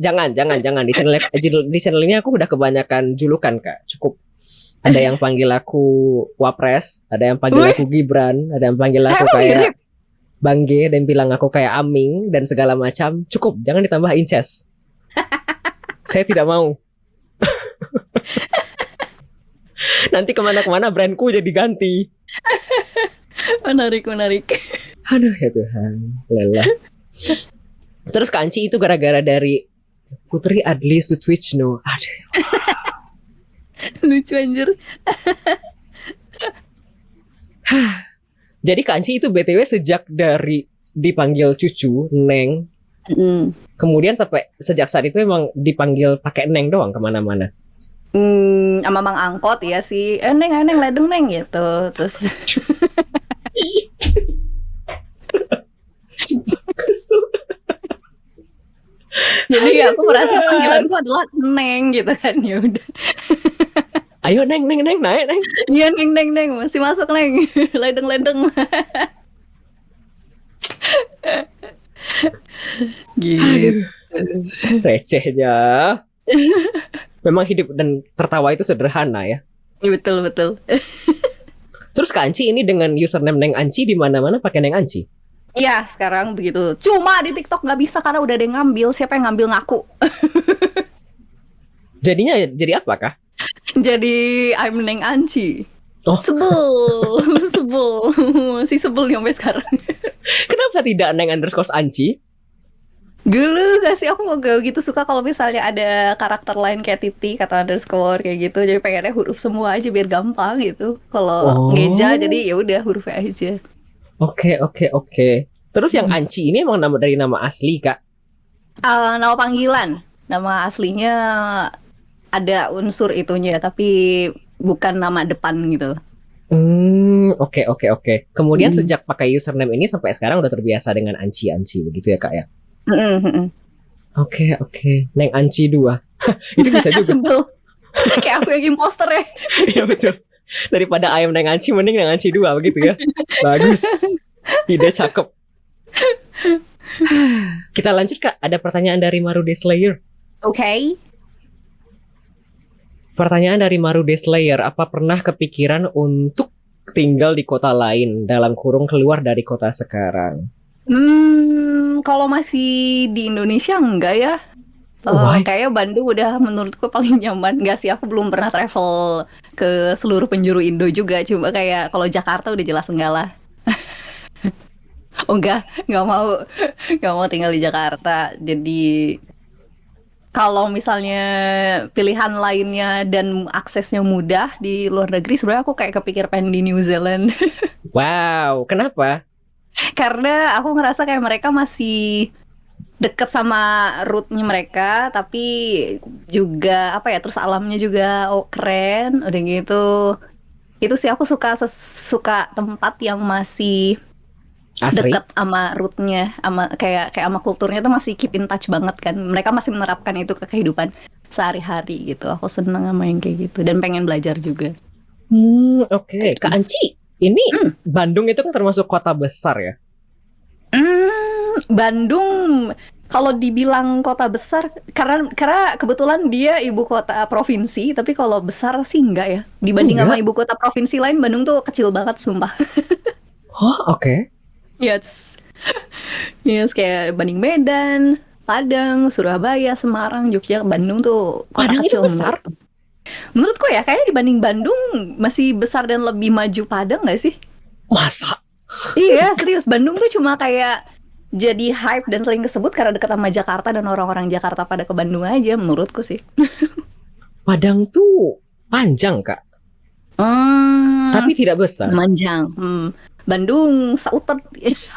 [SPEAKER 2] di channel ini aku udah kebanyakan julukan Kak. Cukup. Ada yang panggil aku Wapres, ada yang panggil
[SPEAKER 3] Wih.
[SPEAKER 2] aku Gibran, ada yang panggil aku
[SPEAKER 3] Emang
[SPEAKER 2] kayak
[SPEAKER 3] mirip?
[SPEAKER 2] Bang G dan bilang aku kayak Aming dan segala macam. Cukup, jangan ditambah Inces. Saya tidak mau. Nanti kemana-kemana brandku jadi ganti.
[SPEAKER 3] Menarik.
[SPEAKER 2] Aduh ya Tuhan, lelah. Terus Kak Anci itu gara-gara dari Putri Adli Sutwichno. Aduh.
[SPEAKER 3] Lucu anjir.
[SPEAKER 2] Jadi Kak Anci itu BTW sejak dari dipanggil cucu Neng, kemudian sampai sejak saat itu emang dipanggil pakai Neng doang kemana-mana.
[SPEAKER 3] Sama Bang Angkot ya sih. Neng ledeng Neng gitu. Terus jadi aku merasa panggilanku adalah Neng gitu kan, ya udah.
[SPEAKER 2] Ayo Neng naik Neng.
[SPEAKER 3] Iya Neng masih masuk Neng. Ledeng. Gitu.
[SPEAKER 2] Recehnya. Memang hidup dan tertawa itu sederhana ya.
[SPEAKER 3] Iya, betul.
[SPEAKER 2] Terus Kak Anci ini dengan username Neng Anci di mana-mana pakai Neng Anci.
[SPEAKER 3] Iya sekarang begitu. Cuma di TikTok nggak bisa karena udah ada yang ngambil. Siapa yang ngambil ngaku?
[SPEAKER 2] Jadinya jadi apa kah?
[SPEAKER 3] Jadi I'm Neng Anci.
[SPEAKER 2] Oh.
[SPEAKER 3] Sebel. Masih sebel nih sampai sekarang.
[SPEAKER 2] Kenapa tidak Neng _ Anci?
[SPEAKER 3] Gulu gak sih, aku mau gak gitu suka kalau misalnya ada karakter lain kayak titik atau underscore kayak gitu. Jadi pengennya huruf semua aja biar gampang gitu. Kalau
[SPEAKER 2] Oh.
[SPEAKER 3] ngeja jadi ya udah hurufnya aja.
[SPEAKER 2] Oke. Terus yang Anci ini emang nama dari nama asli Kak?
[SPEAKER 3] Nama panggilan, nama aslinya ada unsur itunya tapi bukan nama depan gitu.
[SPEAKER 2] Oke. Kemudian sejak pakai username ini sampai sekarang udah terbiasa dengan Anci begitu ya Kak ya? Oke. Neng Anci 2. Itu bisa juga.
[SPEAKER 3] Sebel. Kayak aku yang imposter ya.
[SPEAKER 2] Iya betul. Daripada ayam Neng Anci mending Neng Anci 2 begitu ya. Bagus. Ide cakep. Kita lanjut Kak. Ada pertanyaan dari Marude Slayer.
[SPEAKER 3] Oke.
[SPEAKER 2] Pertanyaan dari Marude Slayer, apa pernah kepikiran untuk tinggal di kota lain dalam kurung keluar dari kota sekarang?
[SPEAKER 3] Kalau masih di Indonesia enggak ya.
[SPEAKER 2] Why?
[SPEAKER 3] Kayaknya Bandung udah menurutku paling nyaman. Enggak sih, aku belum pernah travel ke seluruh penjuru Indo juga. Cuma kayak kalau Jakarta udah jelas enggak lah. Oh enggak mau tinggal di Jakarta. Jadi kalau misalnya pilihan lainnya dan aksesnya mudah di luar negeri, sebenarnya aku kayak kepikir pengen di New Zealand.
[SPEAKER 2] Wow, kenapa?
[SPEAKER 3] Karena aku ngerasa kayak mereka masih deket sama rootnya mereka, tapi juga apa ya, terus alamnya juga keren, udah gitu. Itu sih aku suka tempat yang masih
[SPEAKER 2] Asri?
[SPEAKER 3] deket sama rootnya, sama kayak sama kulturnya tuh masih keep in touch banget kan. Mereka masih menerapkan itu ke kehidupan sehari-hari gitu. Aku seneng sama yang kayak gitu dan pengen belajar juga.
[SPEAKER 2] Oke. Kak Anci, ini Bandung itu kan termasuk kota besar ya?
[SPEAKER 3] Bandung kalau dibilang kota besar karena kebetulan dia ibu kota provinsi, tapi kalau besar sih enggak ya. Dibanding sama ibu kota provinsi lain, Bandung tuh kecil banget sumpah.
[SPEAKER 2] Oh, oke.
[SPEAKER 3] Yes, kayak banding Medan, Padang, Surabaya, Semarang, Jogja, Bandung tuh kota
[SPEAKER 2] Padang itu
[SPEAKER 3] kecil
[SPEAKER 2] besar?
[SPEAKER 3] Menurutku ya, kayaknya dibanding Bandung masih besar dan lebih maju Padang nggak sih?
[SPEAKER 2] Masa?
[SPEAKER 3] Iya, serius. Bandung tuh cuma kayak jadi hype dan sering kesebut karena dekat sama Jakarta dan orang-orang Jakarta pada ke Bandung aja menurutku sih.
[SPEAKER 2] Padang tuh panjang Kak, tapi tidak besar.
[SPEAKER 3] Manjang. Bandung sautet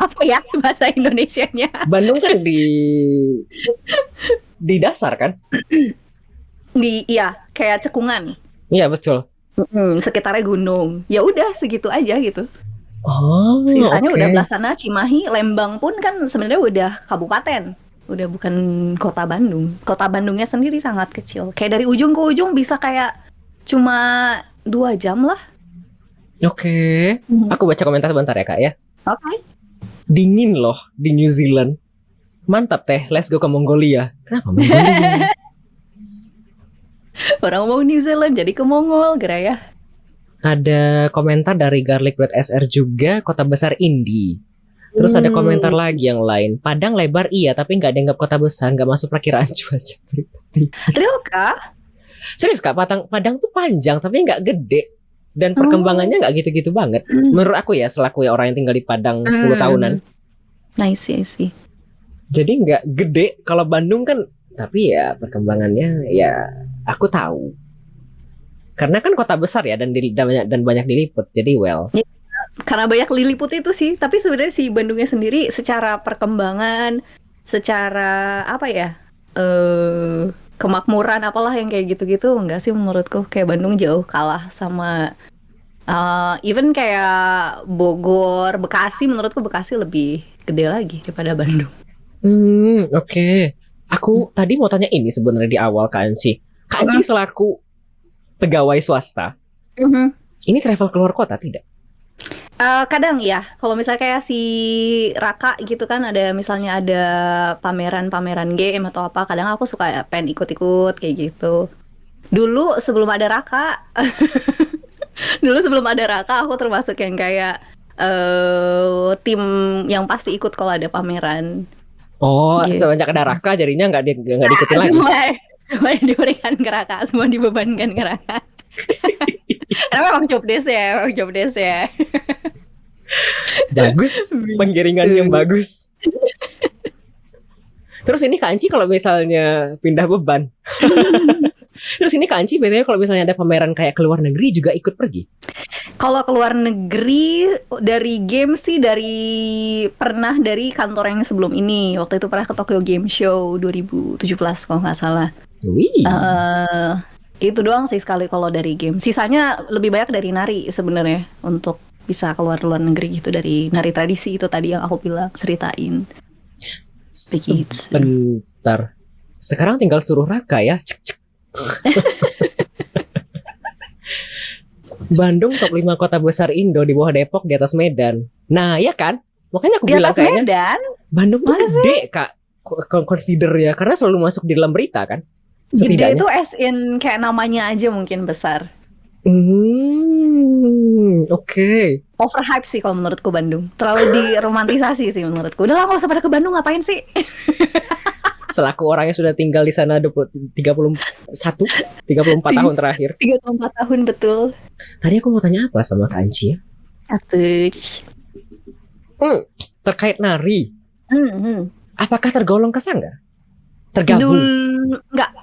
[SPEAKER 3] apa ya bahasa Indonesianya?
[SPEAKER 2] Bandung kan di dasar kan?
[SPEAKER 3] Iya, kayak cekungan.
[SPEAKER 2] Iya betul.
[SPEAKER 3] Sekitarnya gunung. Ya udah segitu aja gitu.
[SPEAKER 2] Oh,
[SPEAKER 3] Sisanya
[SPEAKER 2] oke.
[SPEAKER 3] udah Belasana, Cimahi, Lembang pun kan sebenarnya udah kabupaten. Udah bukan kota Bandung. Kota Bandungnya sendiri sangat kecil. Kayak dari ujung ke ujung bisa kayak cuma 2 jam lah.
[SPEAKER 2] Oke. Aku baca komentar sebentar ya Kak ya.
[SPEAKER 3] Oke.
[SPEAKER 2] Dingin loh di New Zealand. Mantap teh, let's go ke Mongolia. Kenapa Mongolia?
[SPEAKER 3] Orang mau New Zealand jadi ke Mongol, geraya.
[SPEAKER 2] Ada komentar dari Garlic Bread SR juga, kota besar Indi. Terus ada komentar lagi yang lain. Padang lebar iya, tapi nggak dianggap kota besar, nggak masuk perkiraan cuaca.
[SPEAKER 3] Real kah?
[SPEAKER 2] Serius Kak, Padang tuh panjang tapi nggak gede. Dan perkembangannya nggak gitu-gitu banget. Menurut aku ya, selaku ya orang yang tinggal di Padang 10 tahunan.
[SPEAKER 3] Nice sih.
[SPEAKER 2] Jadi nggak gede. Kalau Bandung kan, tapi ya perkembangannya ya aku tahu. Karena kan kota besar ya dan banyak diliput. Jadi
[SPEAKER 3] Karena banyak liliput itu sih. Tapi sebenarnya si Bandungnya sendiri secara perkembangan, secara apa ya, kemakmuran apalah yang kayak gitu-gitu, enggak sih menurutku. Kayak Bandung jauh kalah sama even kayak Bogor, Bekasi. Menurutku Bekasi lebih gede lagi daripada Bandung.
[SPEAKER 2] Oke. Aku tadi mau tanya ini sebenarnya di awal Kak Anci. Kak Anci selaku pegawai swasta, ini travel keluar kota tidak?
[SPEAKER 3] Kadang ya, kalau misalnya kayak si Raka gitu kan, ada misalnya ada pameran-pameran game atau apa, kadang aku suka pengen ikut-ikut kayak gitu. Dulu sebelum ada Raka, aku termasuk yang kayak tim yang pasti ikut kalau ada pameran.
[SPEAKER 2] Oh,
[SPEAKER 3] Gitu.
[SPEAKER 2] semenjak ada Raka jadinya nggak diikuti lagi.
[SPEAKER 3] Semua diberikan ke Raka, semua dibebankan ke Raka. Karena memang job desk ya.
[SPEAKER 2] Bagus, penggiringan yang bagus. Terus ini Kak Anci kalau misalnya pindah beban. Terus ini Kak Anci biasanya kalau misalnya ada pameran kayak ke luar negeri juga ikut pergi?
[SPEAKER 3] Kalau ke luar negeri dari game sih pernah dari kantor yang sebelum ini. Waktu itu pernah ke Tokyo Game Show 2017 kalau nggak salah.
[SPEAKER 2] Wih.
[SPEAKER 3] Itu doang sih sekali kalau dari game. Sisanya lebih banyak dari nari sebenarnya untuk bisa keluar luar negeri gitu, dari nari tradisi itu tadi yang aku bilang ceritain. Begitu.
[SPEAKER 2] Sebentar. Sekarang tinggal suruh Raka ya. Cek, cek. Bandung top 5 kota besar Indo, di bawah Depok, di atas Medan. Nah, ya kan? Makanya aku
[SPEAKER 3] Di
[SPEAKER 2] bilang
[SPEAKER 3] atas
[SPEAKER 2] kayaknya
[SPEAKER 3] Medan?
[SPEAKER 2] Bandung tuh gede, Kak. Consider ya, karena selalu masuk di dalam berita kan.
[SPEAKER 3] Gede
[SPEAKER 2] Setidaknya.
[SPEAKER 3] itu as in kayak namanya aja mungkin besar.
[SPEAKER 2] Oke.
[SPEAKER 3] Overhype sih kalau menurutku Bandung. Terlalu diromantisasi sih menurutku. Udah lah, nggak usah pada ke Bandung, ngapain sih?
[SPEAKER 2] Selaku orang yang sudah tinggal di sana 34 tahun terakhir.
[SPEAKER 3] 34 tahun betul.
[SPEAKER 2] Tadi aku mau tanya apa sama Kak Anci ya?
[SPEAKER 3] Atuh.
[SPEAKER 2] Terkait nari. Apakah tergolong ke sanggar? Tergabung?
[SPEAKER 3] Enggak.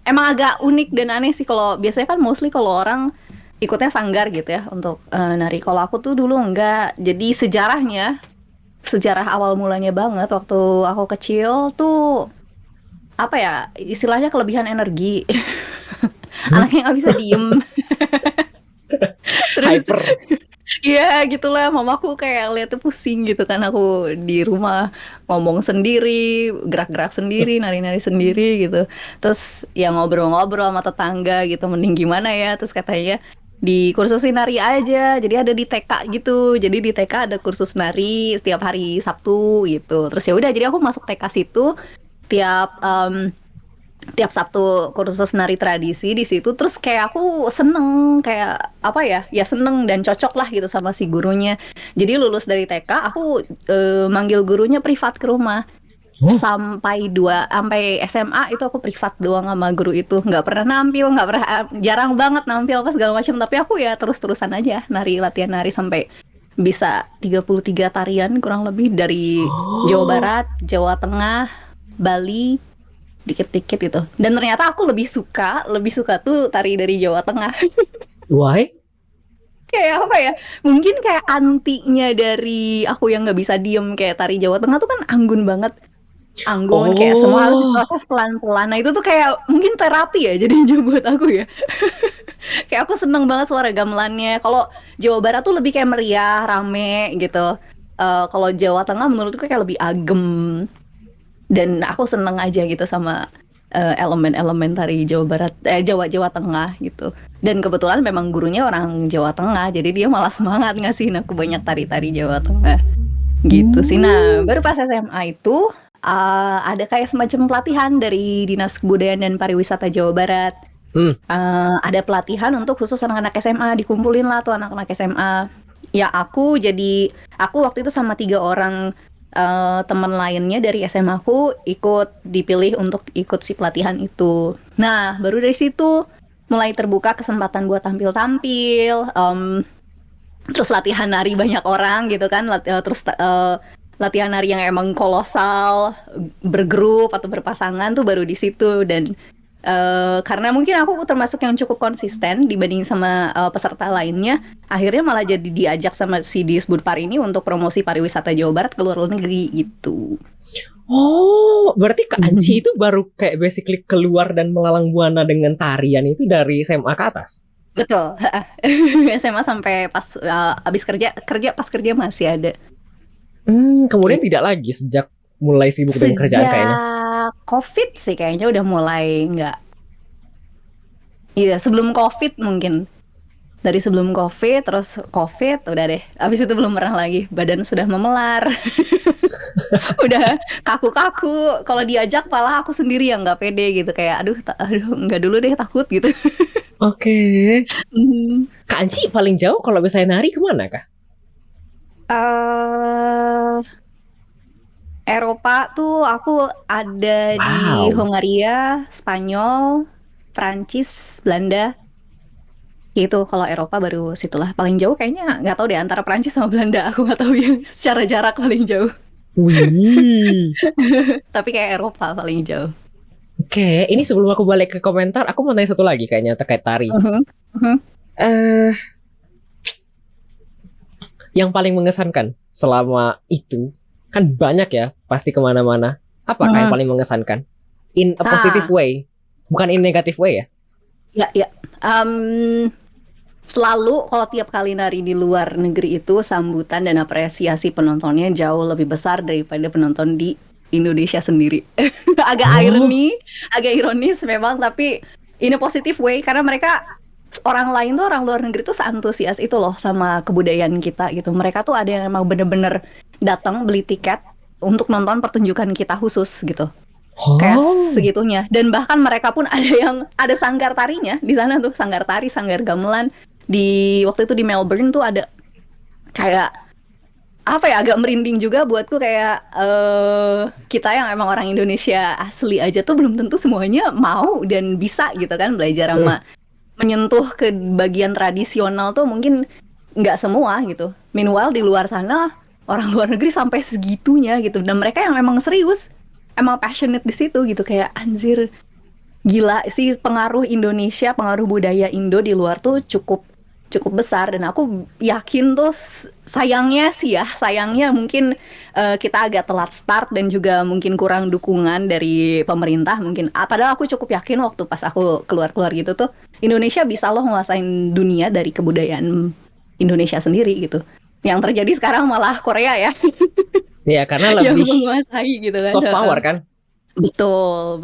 [SPEAKER 3] Emang agak unik dan aneh sih, kalau biasanya kan mostly kalau orang ikutnya sanggar gitu ya untuk nari. Kalau aku tuh dulu enggak. Jadi sejarah awal mulanya banget waktu aku kecil tuh apa ya, istilahnya kelebihan energi. Anaknya nggak bisa diem. Terus
[SPEAKER 2] Hyper.
[SPEAKER 3] ya gitulah, mamaku kayak lihatnya pusing gitu kan, aku di rumah ngomong sendiri, gerak-gerak sendiri, nari-nari sendiri gitu. Terus ya ngobrol-ngobrol sama tetangga gitu, mending gimana ya. Terus katanya di kursusin nari aja, jadi ada di TK gitu. Jadi di TK ada kursus nari setiap hari Sabtu gitu. Terus ya udah, jadi aku masuk TK situ tiap Sabtu kursus nari tradisi di situ. Terus kayak aku seneng, kayak apa ya, seneng dan cocok lah gitu sama si gurunya. Jadi lulus dari TK aku manggil gurunya privat ke rumah. Sampai SMA itu aku privat doang sama guru itu, nggak pernah nampil, nggak pernah, jarang banget nampil apa segala macam. Tapi aku ya terus-terusan aja latihan nari sampai bisa 33 tarian kurang lebih dari Jawa Barat, Jawa Tengah, Bali, dikit-dikit itu. Dan ternyata aku lebih suka tuh tari dari Jawa Tengah.
[SPEAKER 2] Why?
[SPEAKER 3] Kayak apa ya? Mungkin kayak antinya dari aku yang nggak bisa diem kayak tari Jawa Tengah tuh kan anggun banget. Anggun kayak semua harus diproses pelan-pelan. Nah itu tuh kayak mungkin terapi ya jadinya buat aku ya. Kayak aku seneng banget suara gamelannya. Kalau Jawa Barat tuh lebih kayak meriah, rame gitu. Kalau Jawa Tengah menurutku kayak lebih agem. Dan aku seneng aja gitu sama elemen-elemen tari Jawa Barat, Jawa Tengah gitu. Dan kebetulan memang gurunya orang Jawa Tengah, jadi dia malah semangat ngasihin aku banyak tari-tari Jawa Tengah gitu sih. Nah, baru pas SMA itu ada kayak semacam pelatihan dari Dinas Kebudayaan dan Pariwisata Jawa Barat. Ada pelatihan untuk khusus anak-anak SMA, dikumpulin lah tuh anak-anak SMA. Ya aku waktu itu sama 3 orang teman lainnya dari SMA aku ikut dipilih untuk ikut si pelatihan itu. Nah, baru dari situ mulai terbuka kesempatan buat tampil-tampil, terus latihan nari banyak orang gitu kan, terus latihan nari yang emang kolosal, bergrup atau berpasangan tuh baru di situ. Dan karena mungkin aku termasuk yang cukup konsisten dibanding sama peserta lainnya, akhirnya malah jadi diajak sama si Disbudpar ini untuk promosi pariwisata Jawa Barat ke luar negeri gitu.
[SPEAKER 2] Oh, berarti Kak Anci itu baru kayak basically keluar dan melalang buana dengan tarian itu dari SMA ke atas?
[SPEAKER 3] Betul. SMA sampai pas abis kerja pas kerja masih ada.
[SPEAKER 2] Kemudian tidak lagi sejak mulai sibuk dengan kerjaan kayaknya.
[SPEAKER 3] COVID sih kayaknya udah mulai nggak. Iya, sebelum COVID mungkin. Dari sebelum COVID, terus COVID, udah deh. Abis itu belum pernah lagi. Badan sudah memelar. Udah kaku-kaku. Kalau diajak malah aku sendiri yang nggak pede gitu. Kayak aduh nggak dulu deh, takut gitu.
[SPEAKER 2] Oke. Kak Anci paling jauh kalau misalnya nari kemana Kak?
[SPEAKER 3] Eropa tuh aku ada di Hongaria, Spanyol, Prancis, Belanda. Itu kalau Eropa baru situlah. Paling jauh kayaknya nggak tahu deh antara Prancis sama Belanda. Aku nggak tahu yang secara jarak paling jauh.
[SPEAKER 2] Wih.
[SPEAKER 3] Tapi kayak Eropa paling jauh.
[SPEAKER 2] Oke, ini sebelum aku balik ke komentar, aku mau nanya satu lagi kayaknya terkait tari. Yang paling mengesankan selama itu, kan banyak ya, pasti kemana-mana. Apakah yang paling mengesankan? In a positive way, bukan in negative way ya?
[SPEAKER 3] Ya. Selalu kalau tiap kali nari di luar negeri itu sambutan dan apresiasi penontonnya jauh lebih besar daripada penonton di Indonesia sendiri. Agak agak ironis memang, tapi in a positive way karena mereka orang luar negeri tuh seantusias itu loh sama kebudayaan kita gitu. Mereka tuh ada yang emang bener-bener datang beli tiket untuk nonton pertunjukan kita khusus gitu. Kayak segitunya. Dan bahkan mereka pun ada sanggar tarinya di sana tuh, sanggar tari, sanggar gamelan. Di waktu itu di Melbourne tuh ada kayak apa ya, agak merinding juga buatku kayak kita yang emang orang Indonesia asli aja tuh belum tentu semuanya mau dan bisa gitu kan belajar sama menyentuh ke bagian tradisional tuh mungkin nggak semua gitu. Meanwhile di luar sana orang luar negeri sampai segitunya gitu, dan mereka yang emang serius, emang passionate di situ gitu. Kayak anjir, gila sih pengaruh Indonesia, pengaruh budaya Indo di luar tuh cukup besar. Dan aku yakin tuh sayangnya mungkin kita agak telat start dan juga mungkin kurang dukungan dari pemerintah mungkin. Padahal aku cukup yakin waktu pas aku keluar gitu tuh Indonesia bisa loh nguasain dunia dari kebudayaan Indonesia sendiri gitu. Yang terjadi sekarang malah Korea ya.
[SPEAKER 2] Ya karena lebih
[SPEAKER 3] yang menguasai gitu kan.
[SPEAKER 2] Soft power kan.
[SPEAKER 3] Betul.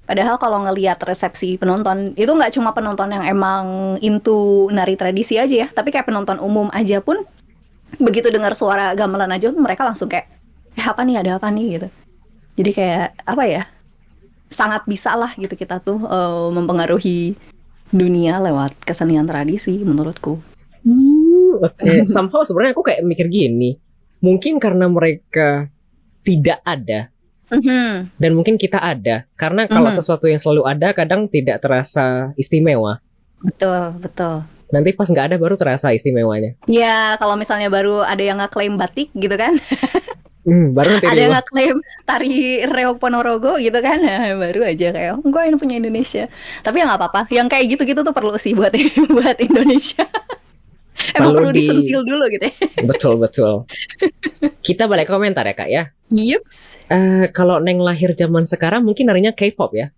[SPEAKER 3] Padahal kalau ngelihat resepsi penonton itu nggak cuma penonton yang emang into nari tradisi aja ya, tapi kayak penonton umum aja pun begitu dengar suara gamelan aja mereka langsung kayak apa nih, ada apa nih gitu. Jadi kayak apa ya, sangat bisa lah gitu kita tuh mempengaruhi dunia lewat kesenian tradisi menurutku.
[SPEAKER 2] Oke. Somehow sebenarnya aku kayak mikir gini, mungkin karena mereka tidak ada dan mungkin kita ada, karena kalau sesuatu yang selalu ada kadang tidak terasa istimewa.
[SPEAKER 3] Betul.
[SPEAKER 2] Nanti pas nggak ada baru terasa istimewanya.
[SPEAKER 3] Ya, kalau misalnya baru ada yang ngeklaim batik gitu kan.
[SPEAKER 2] Baru nanti
[SPEAKER 3] Ada yang
[SPEAKER 2] riuh.
[SPEAKER 3] ngeklaim tari reog Ponorogo gitu kan. Nah, baru aja kayak gue yang punya Indonesia. Tapi ya nggak apa-apa. Yang kayak gitu-gitu tuh perlu sih buat buat Indonesia. Emang perlu disentil dulu gitu ya.
[SPEAKER 2] Betul. Kita balik ke komentar ya Kak ya.
[SPEAKER 3] Yuks.
[SPEAKER 2] Kalau Neng lahir zaman sekarang mungkin narinya K-pop ya.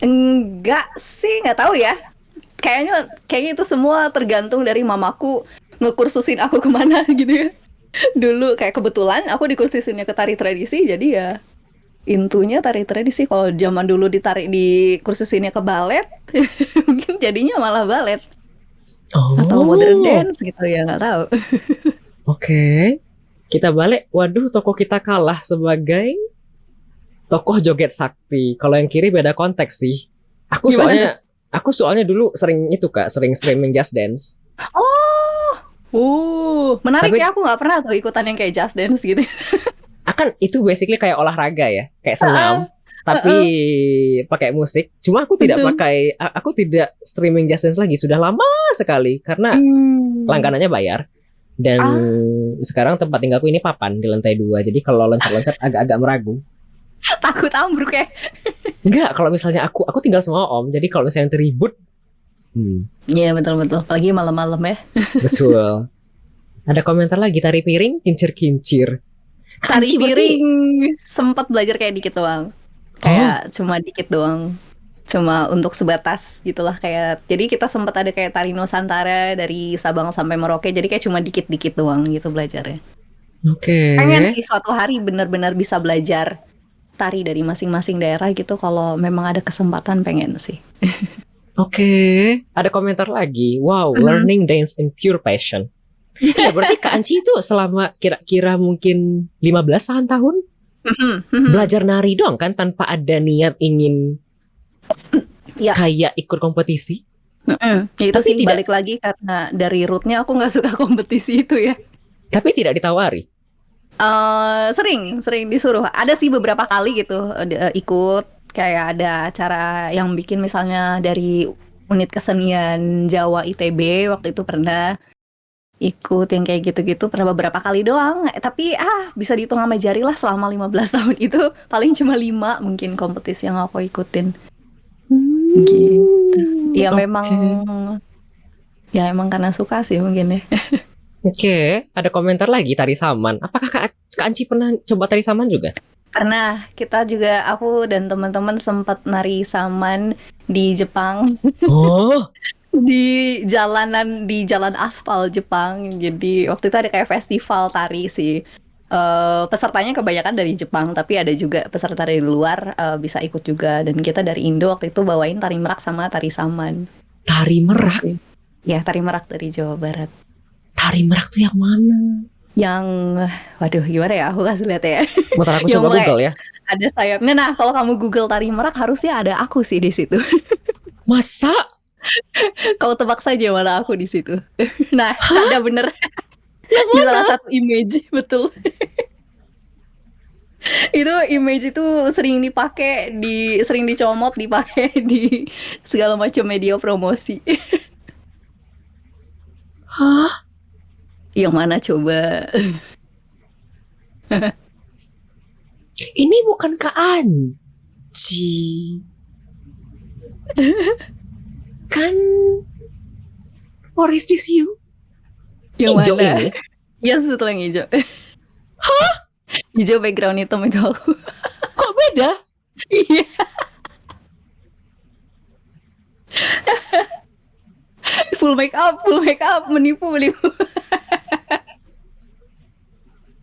[SPEAKER 3] Enggak sih, nggak tahu ya. Kayaknya itu semua tergantung dari mamaku ngekursusin aku kemana gitu ya. Dulu kayak kebetulan aku dikursusinnya ke tari tradisi, jadi ya intunya tari tradisi. Kalau zaman dulu dikursusinnya ke balet, mungkin jadinya malah balet atau modern dance gitu ya, nggak tahu.
[SPEAKER 2] Oke. Kita balik. Waduh, tokoh kita kalah sebagai tokoh joget sakti. Kalau yang kiri beda konteks sih.
[SPEAKER 3] Gimana?
[SPEAKER 2] Aku soalnya dulu sering itu Kak, sering streaming Just Dance.
[SPEAKER 3] Menarik
[SPEAKER 2] Tapi-
[SPEAKER 3] ya, aku nggak pernah tuh ikutan yang kayak Just Dance gitu.
[SPEAKER 2] Akan itu basically kayak olahraga ya, kayak senam. Tapi pakai musik. Cuma aku tidak
[SPEAKER 3] Betul.
[SPEAKER 2] aku tidak streaming Just Dance lagi. Sudah lama sekali karena langganannya bayar. Dan sekarang tempat tinggalku ini papan di lantai 2. Jadi kalau loncat-loncat agak-agak meragu.
[SPEAKER 3] Takut ambruk ya.
[SPEAKER 2] Enggak, kalau misalnya aku tinggal sama Om. Jadi kalau misalnya ribut,
[SPEAKER 3] Iya betul-betul, apalagi malam-malam ya.
[SPEAKER 2] betul. Ada komentar lagi, tari piring kincir-kincir.
[SPEAKER 3] Tari
[SPEAKER 2] Kanci berarti-
[SPEAKER 3] piring sempat belajar kayak dikit doang. Kayak cuma dikit doang. Cuma untuk sebatas gitulah kayak. Jadi kita sempat ada kayak tari Nusantara dari Sabang sampai Merauke. Jadi kayak cuma dikit-dikit doang gitu belajarnya.
[SPEAKER 2] Oke.
[SPEAKER 3] Pengen sih suatu hari benar-benar bisa belajar tari dari masing-masing daerah gitu. Kalau memang ada kesempatan pengen sih.
[SPEAKER 2] Oke, ada komentar lagi. Wow, learning dance in pure passion. Iya, berarti Kak Anci itu selama kira-kira mungkin 15-an tahun belajar nari doang kan tanpa ada niat ingin
[SPEAKER 3] Ya.
[SPEAKER 2] kayak ikut kompetisi.
[SPEAKER 3] Ya itu
[SPEAKER 2] Tapi
[SPEAKER 3] sih
[SPEAKER 2] tidak-
[SPEAKER 3] balik lagi karena dari rootnya aku nggak suka kompetisi itu ya.
[SPEAKER 2] Tapi tidak ditawari.
[SPEAKER 3] Sering disuruh. Ada sih beberapa kali gitu ikut kayak ada acara yang bikin misalnya dari unit kesenian Jawa ITB waktu itu pernah ikut yang kayak gitu-gitu pernah beberapa kali doang. Tapi bisa dihitung sama jari lah selama 15 tahun itu paling cuma 5 mungkin kompetisi yang aku ikutin. Gitu. Ya memang karena suka sih mungkin ya.
[SPEAKER 2] Oke, ada komentar lagi tari saman. Apakah Kak Anci pernah coba tari saman juga?
[SPEAKER 3] Pernah, kita juga aku dan teman-teman sempat nari saman di Jepang.
[SPEAKER 2] Oh,
[SPEAKER 3] Di jalan aspal Jepang. Jadi waktu itu ada kayak festival tari sih. Pesertanya kebanyakan dari Jepang, tapi ada juga peserta dari luar bisa ikut juga. Dan kita dari Indo waktu itu bawain tari merak sama tari saman.
[SPEAKER 2] tari merak.
[SPEAKER 3] Ya, tari merak dari Jawa Barat.
[SPEAKER 2] Tari merak tuh yang mana?
[SPEAKER 3] Yang, waduh gimana ya, aku kasih lihat ya.
[SPEAKER 2] Bentar aku
[SPEAKER 3] Yang
[SPEAKER 2] coba
[SPEAKER 3] mulai-
[SPEAKER 2] Google ya.
[SPEAKER 3] Ada sayapnya. Nah, kalau kamu Google tari merak harusnya ada aku sih di situ.
[SPEAKER 2] Masa?
[SPEAKER 3] Kau tebak saja mana aku di situ. Nah, ada bener. Di salah satu image, betul. Itu image itu sering dicomot, dipakai di segala macam media promosi.
[SPEAKER 2] Hah?
[SPEAKER 3] Yang mana coba?
[SPEAKER 2] Ini bukan Kak Anci. Kan Or is this you?
[SPEAKER 3] Yang
[SPEAKER 2] Hijau
[SPEAKER 3] mana?
[SPEAKER 2] ini.
[SPEAKER 3] Yes, betul yang hijau. Hah? Hijau background hitam itu aku.
[SPEAKER 2] Kok beda?
[SPEAKER 3] Iya. Full make up, menipu.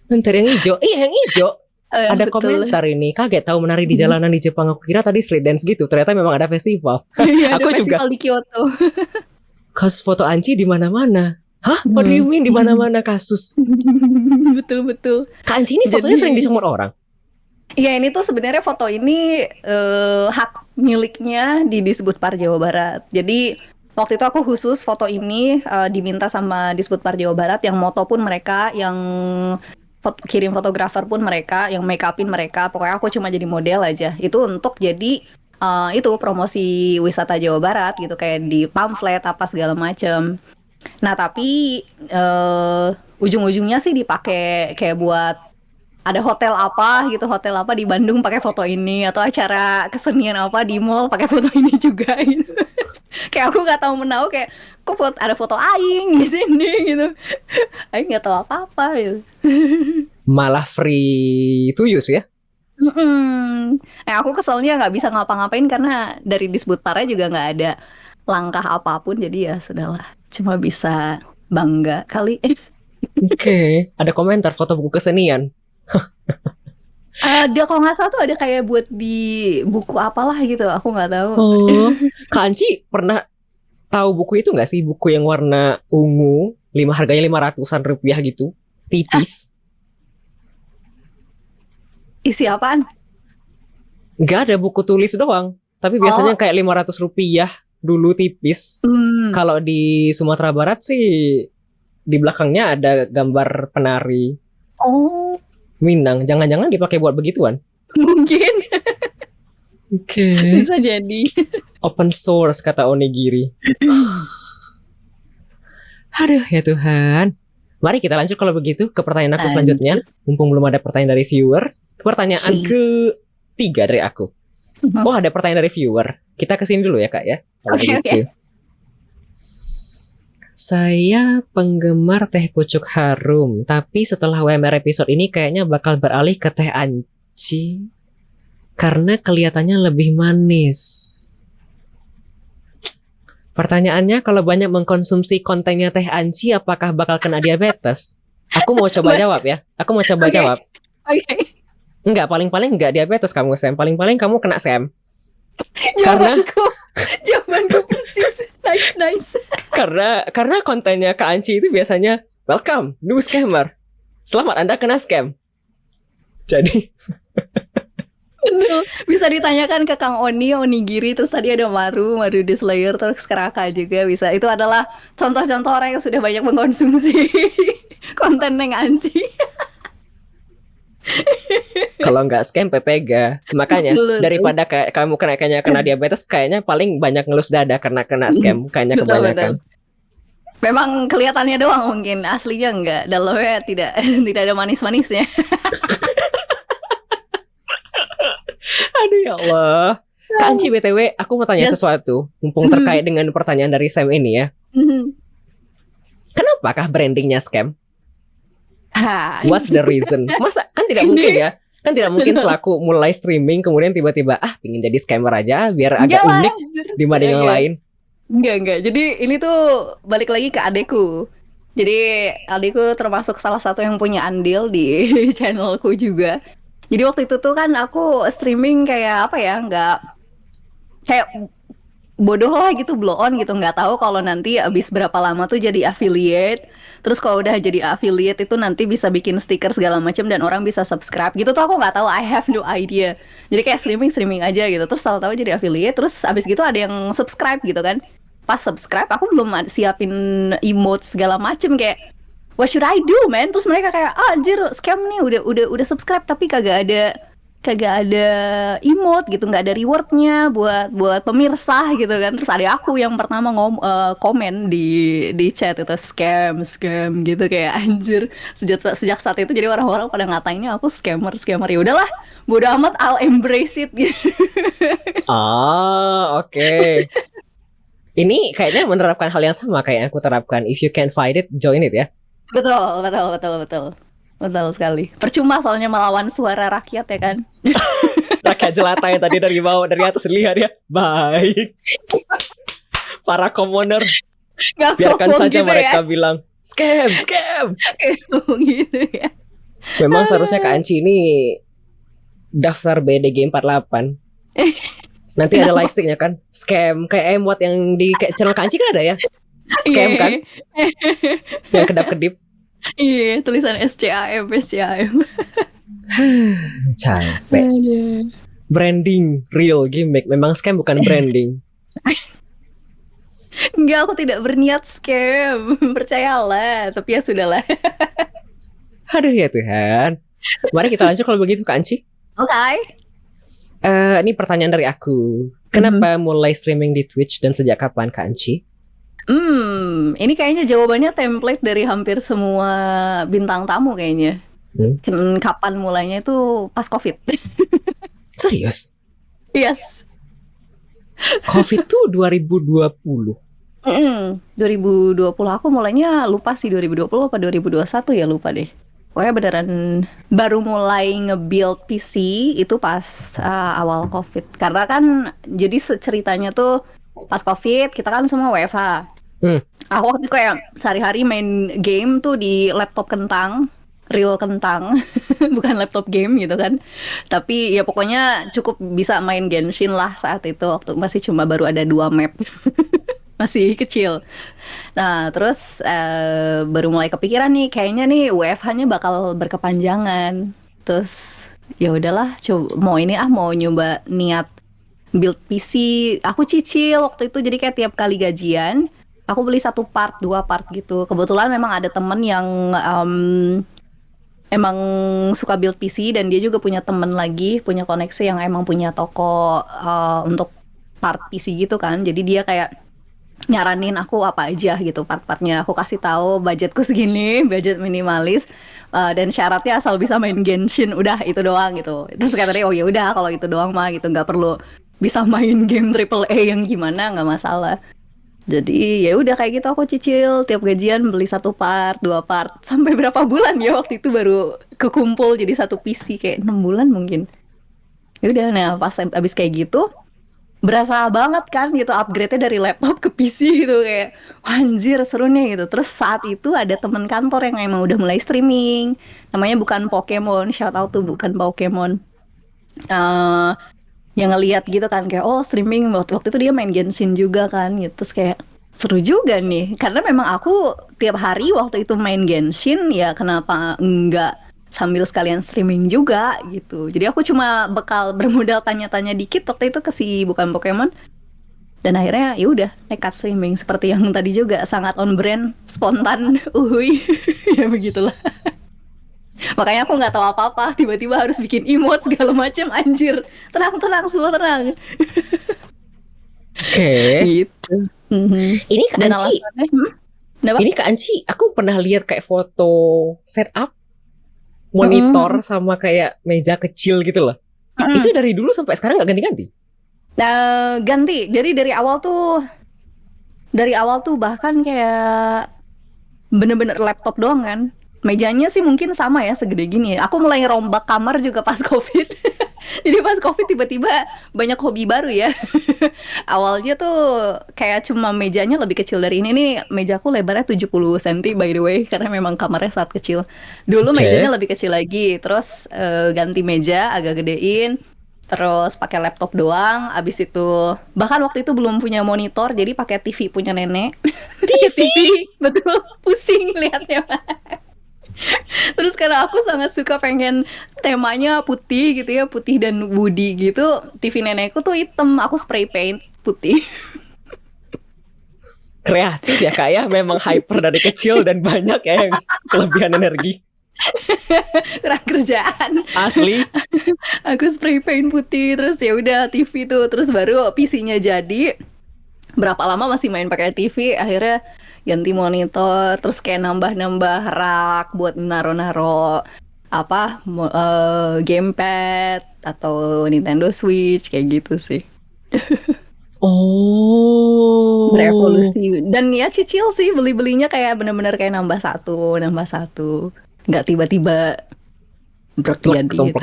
[SPEAKER 2] Bentar yang hijau. Iya yang hijau. Ada
[SPEAKER 3] Betul.
[SPEAKER 2] komentar ini. Kaget tahu menari di jalanan di Jepang. Aku kira tadi street dance gitu. Ternyata memang ada festival.
[SPEAKER 3] Iya, ada
[SPEAKER 2] Aku juga.
[SPEAKER 3] festival di Kyoto.
[SPEAKER 2] Kasus foto Anci di mana-mana. Hah? What do you mean di mana-mana kasus?
[SPEAKER 3] Betul.
[SPEAKER 2] Kak Anci ini fotonya
[SPEAKER 3] Jadi-
[SPEAKER 2] sering disomot orang.
[SPEAKER 3] Iya, ini tuh sebenarnya foto ini hak miliknya di Disbudpar Jawa Barat. Jadi waktu itu aku khusus foto ini diminta sama Disbudpar Jawa Barat, yang moto pun mereka, yang kirim fotografer pun mereka, yang make upin mereka. Pokoknya aku cuma jadi model aja. Itu untuk jadi itu promosi wisata Jawa Barat gitu, kayak di pamflet apa segala macem. Nah tapi ujung-ujungnya sih dipakai kayak buat ada hotel apa di Bandung pakai foto ini, atau acara kesenian apa di mall pakai foto ini juga gitu. Kayak aku nggak tahu menahu, kayak kok ada foto Aing di sini gitu. Aing nggak tahu apa-apa gitu.
[SPEAKER 2] Malah free to use ya.
[SPEAKER 3] Aku keselnya nggak bisa ngapa-ngapain karena dari Disbudparnya juga nggak ada langkah apapun, jadi ya sudahlah, cuma bisa bangga kali.
[SPEAKER 2] Oke, ada komentar foto buku kesenian.
[SPEAKER 3] Ada, kalau nggak salah tuh ada kayak buat di buku apalah gitu, aku nggak tahu.
[SPEAKER 2] Oh, Kak Anci pernah tahu buku itu nggak sih? Buku yang warna ungu, harganya 500-an rupiah gitu, tipis.
[SPEAKER 3] Isi apaan?
[SPEAKER 2] Nggak ada, buku tulis doang. Tapi biasanya kayak 500 rupiah dulu, tipis. Kalau di Sumatera Barat sih di belakangnya ada gambar penari Minang. Jangan-jangan dipakai buat begituan?
[SPEAKER 3] Mungkin.
[SPEAKER 2] Oke.
[SPEAKER 3] Bisa jadi.
[SPEAKER 2] Open source kata Onigiri. Aduh ya Tuhan. Mari kita lanjut kalau begitu ke pertanyaan aku selanjutnya. Mumpung belum ada pertanyaan dari viewer. Pertanyaan ketiga dari aku. Oh, ada pertanyaan dari viewer. Kita kesini dulu ya Kak ya.
[SPEAKER 3] Oke.
[SPEAKER 2] Saya penggemar teh pucuk harum, tapi setelah WMR episode ini kayaknya bakal beralih ke teh Anci karena kelihatannya lebih manis. Pertanyaannya, kalau banyak mengkonsumsi kontennya teh Anci, apakah bakal kena diabetes? Aku mau coba jawab ya. Jawab.
[SPEAKER 3] Oke.
[SPEAKER 2] Enggak, paling-paling enggak diabetes kamu, Sam. Paling-paling kamu kena Sam. Jawabanku
[SPEAKER 3] persis. Nice.
[SPEAKER 2] Karena kontennya Kak Anci itu biasanya welcome, new scammer. Selamat Anda kena scam. Jadi
[SPEAKER 3] betul. Bisa ditanyakan ke Kang Onigiri, terus tadi ada Maru the Slayer, terus Keraka juga bisa. Itu adalah contoh-contoh orang yang sudah banyak mengkonsumsi konten Neng Anci.
[SPEAKER 2] Kalau nggak scam PPG. Makanya daripada kamu kena diabetes, kayaknya paling banyak ngelus dada karena kena scam. Kayaknya kebanyakan.
[SPEAKER 3] Betul. Memang kelihatannya doang mungkin, aslinya enggak. Dalamnya tidak ada manis-manisnya.
[SPEAKER 2] Aduh ya Allah. Kak Anci BTW, aku mau tanya sesuatu. Mumpung terkait dengan pertanyaan dari Sam ini ya. Kenapakah brandingnya scam? What's the reason? Masa kan tidak mungkin ya? Kan tidak mungkin selaku mulai streaming kemudian tiba-tiba pingin jadi scammer aja biar agak unik dibanding yang lain.
[SPEAKER 3] Enggak. Jadi ini tuh balik lagi ke adekku. Jadi adekku termasuk salah satu yang punya andil di channelku juga. Jadi waktu itu tuh kan aku streaming kayak apa ya, nggak kayak bodoh lah gitu, blow on gitu, nggak tahu kalau nanti abis berapa lama tuh jadi affiliate. Terus kalau udah jadi affiliate itu nanti bisa bikin stiker segala macam dan orang bisa subscribe gitu tuh, aku nggak tahu, I have no idea. Jadi kayak streaming aja gitu, terus tahu-tahu jadi affiliate, terus abis gitu ada yang subscribe gitu kan. Pas subscribe aku belum siapin emote segala macem, kayak what should I do man? Terus mereka kayak anjir scam nih, udah subscribe tapi kagak ada emote gitu, nggak ada rewardnya buat pemirsa gitu kan. Terus ada aku yang pertama komen di chat itu scam gitu, kayak anjir. Sejak saat itu jadi orang-orang pada ngatainnya aku scammer. Ya udahlah, bodo amat, I'll embrace it gitu.
[SPEAKER 2] Oke. Ini kayaknya menerapkan hal yang sama kayak yang aku terapkan. If you can fight it, join it ya.
[SPEAKER 3] Betul. Betul sekali. Percuma soalnya melawan suara rakyat ya kan.
[SPEAKER 2] Rakyat jelata yang tadi dari bawah, dari atas lihat ya. Baik. Para commoner, biarkan saja gitu mereka ya. Bilang scam.
[SPEAKER 3] Gitu ya.
[SPEAKER 2] Memang seharusnya Kak Anci ini daftar BDG 48. Nanti ada lightsticknya kan, scam kayak emot yang di channel Kak Anci kan ada ya, scam kan, yang kedap-kedip.
[SPEAKER 3] Iya, tulisan SCAM.
[SPEAKER 2] Capek. Branding, real gimmick. Memang scam bukan branding.
[SPEAKER 3] Enggak, aku tidak berniat scam, percayalah. Tapi ya sudahlah.
[SPEAKER 2] Aduh ya Tuhan. Mari kita lanjut kalau begitu Kak Anci.
[SPEAKER 3] Oke.
[SPEAKER 2] Ini pertanyaan dari aku. Kenapa mulai streaming di Twitch dan sejak kapan Kak Anci?
[SPEAKER 3] Ini kayaknya jawabannya template dari hampir semua bintang tamu kayaknya. Kapan mulainya itu pas COVID.
[SPEAKER 2] Serius?
[SPEAKER 3] Yes.
[SPEAKER 2] COVID tuh 2020.
[SPEAKER 3] 2020 aku mulainya lupa sih 2020 apa 2021 ya, lupa deh. Pokoknya beneran baru mulai nge-build PC itu pas awal COVID. Karena kan jadi ceritanya tuh pas COVID kita kan semua WFH. Aku waktu itu kayak sehari-hari main game tuh di laptop kentang, real kentang, bukan laptop game gitu kan. Tapi ya pokoknya cukup bisa main Genshin lah saat itu, waktu masih cuma baru ada 2 map. Masih kecil. Nah terus baru mulai kepikiran nih, kayaknya nih WFH-nya bakal berkepanjangan. Terus ya udahlah, coba mau nyoba niat build PC. Aku cicil waktu itu, jadi kayak tiap kali gajian aku beli 1 part, 2 part gitu. Kebetulan memang ada temen yang emang suka build PC, dan dia juga punya temen lagi, punya koneksi yang emang punya toko untuk part PC gitu kan. Jadi dia kayak nyaranin aku apa aja gitu part-partnya. Aku kasih tahu budgetku segini, budget minimalis, dan syaratnya asal bisa main Genshin, udah itu doang gitu. Terus kata dia, oh ya udah kalau itu doang mah gitu, nggak perlu bisa main game AAA yang gimana, nggak masalah. Jadi ya udah kayak gitu, aku cicil tiap gajian beli 1 part, 2 part, sampai berapa bulan ya waktu itu baru kekumpul jadi 1 PC, kayak 6 bulan mungkin. Ya udah, nah pas abis kayak gitu berasa banget kan gitu upgrade-nya dari laptop ke PC gitu, kayak anjir seru nih gitu. Terus saat itu ada temen kantor yang emang udah mulai streaming, namanya bukan Pokemon, shout out tuh bukan Pokemon. Yang ngeliat gitu kan, kayak oh streaming, waktu itu dia main Genshin juga kan gitu. Terus kayak seru juga nih, karena memang aku tiap hari waktu itu main Genshin, ya kenapa enggak sambil sekalian streaming juga gitu. Jadi aku cuma bekal bermodal tanya-tanya dikit waktu itu ke si bukan Pokemon, dan akhirnya ya udah nekat streaming seperti yang tadi juga, sangat on brand, spontan, uhuy. Ya begitulah. Makanya aku nggak tahu apa-apa, tiba-tiba harus bikin emote segala macam, anjir. Tenang, semua tenang.
[SPEAKER 2] Oke.
[SPEAKER 3] Gitu.
[SPEAKER 2] Ini Kak
[SPEAKER 3] Dan
[SPEAKER 2] Anci.
[SPEAKER 3] Kenapa?
[SPEAKER 2] Ini Kak Anci, aku pernah lihat kayak foto setup monitor sama kayak meja kecil gitu loh. Itu dari dulu sampai sekarang nggak ganti-ganti?
[SPEAKER 3] Ganti. Jadi dari awal tuh bahkan kayak bener-bener laptop doang kan. Mejanya sih mungkin sama ya, segede gini. Aku mulai rombak kamar juga pas COVID. Jadi pas COVID tiba-tiba banyak hobi baru ya. Awalnya tuh kayak cuma mejanya lebih kecil dari ini. Nih mejaku lebarnya 70 cm by the way, karena memang kamarnya sangat kecil. Dulu mejanya lebih kecil lagi. Terus ganti meja agak gedein. Terus pakai laptop doang. Abis itu bahkan waktu itu belum punya monitor, jadi pakai TV punya nenek. TV? Betul, pusing liatnya. Terus karena aku sangat suka pengen temanya putih gitu ya, putih dan woody gitu, TV nenekku tuh hitam, aku spray paint putih.
[SPEAKER 2] Kreatif ya Kak ya, memang hyper dari kecil dan banyak ya yang kelebihan energi.
[SPEAKER 3] Kurang kerjaan.
[SPEAKER 2] Asli.
[SPEAKER 3] Aku spray paint putih, terus ya udah TV tuh, terus baru PC-nya jadi. Berapa lama masih main pakai TV, akhirnya ganti monitor, terus kayak nambah-nambah rak buat naro-naro apa gamepad atau Nintendo Switch kayak gitu sih.
[SPEAKER 2] Oh.
[SPEAKER 3] Berevolusi, dan ya cicil sih, beli-belinya kayak bener-bener kayak nambah satu, nggak tiba-tiba
[SPEAKER 2] jadi gitu.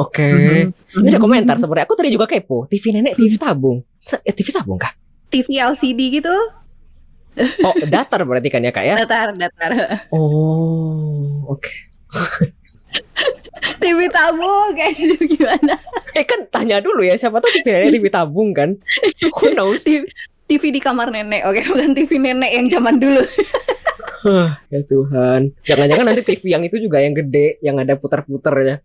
[SPEAKER 2] Oke. Ini ada komentar sebenarnya. Aku tadi juga kepo. TV nenek, TV tabung. TV tabung kah?
[SPEAKER 3] TV LCD gitu.
[SPEAKER 2] Oh, datar berarti kan ya Kak ya?
[SPEAKER 3] Datar.
[SPEAKER 2] Oh, oke.
[SPEAKER 3] TV tabung kayak gitu gimana?
[SPEAKER 2] Kan tanya dulu ya, siapa tahu TV nenek TV tabung kan? Who knows?
[SPEAKER 3] TV di kamar nenek, oke, bukan TV nenek yang zaman dulu.
[SPEAKER 2] Ya Tuhan, jangan-jangan nanti TV yang itu juga yang gede, yang ada putar-putarnya.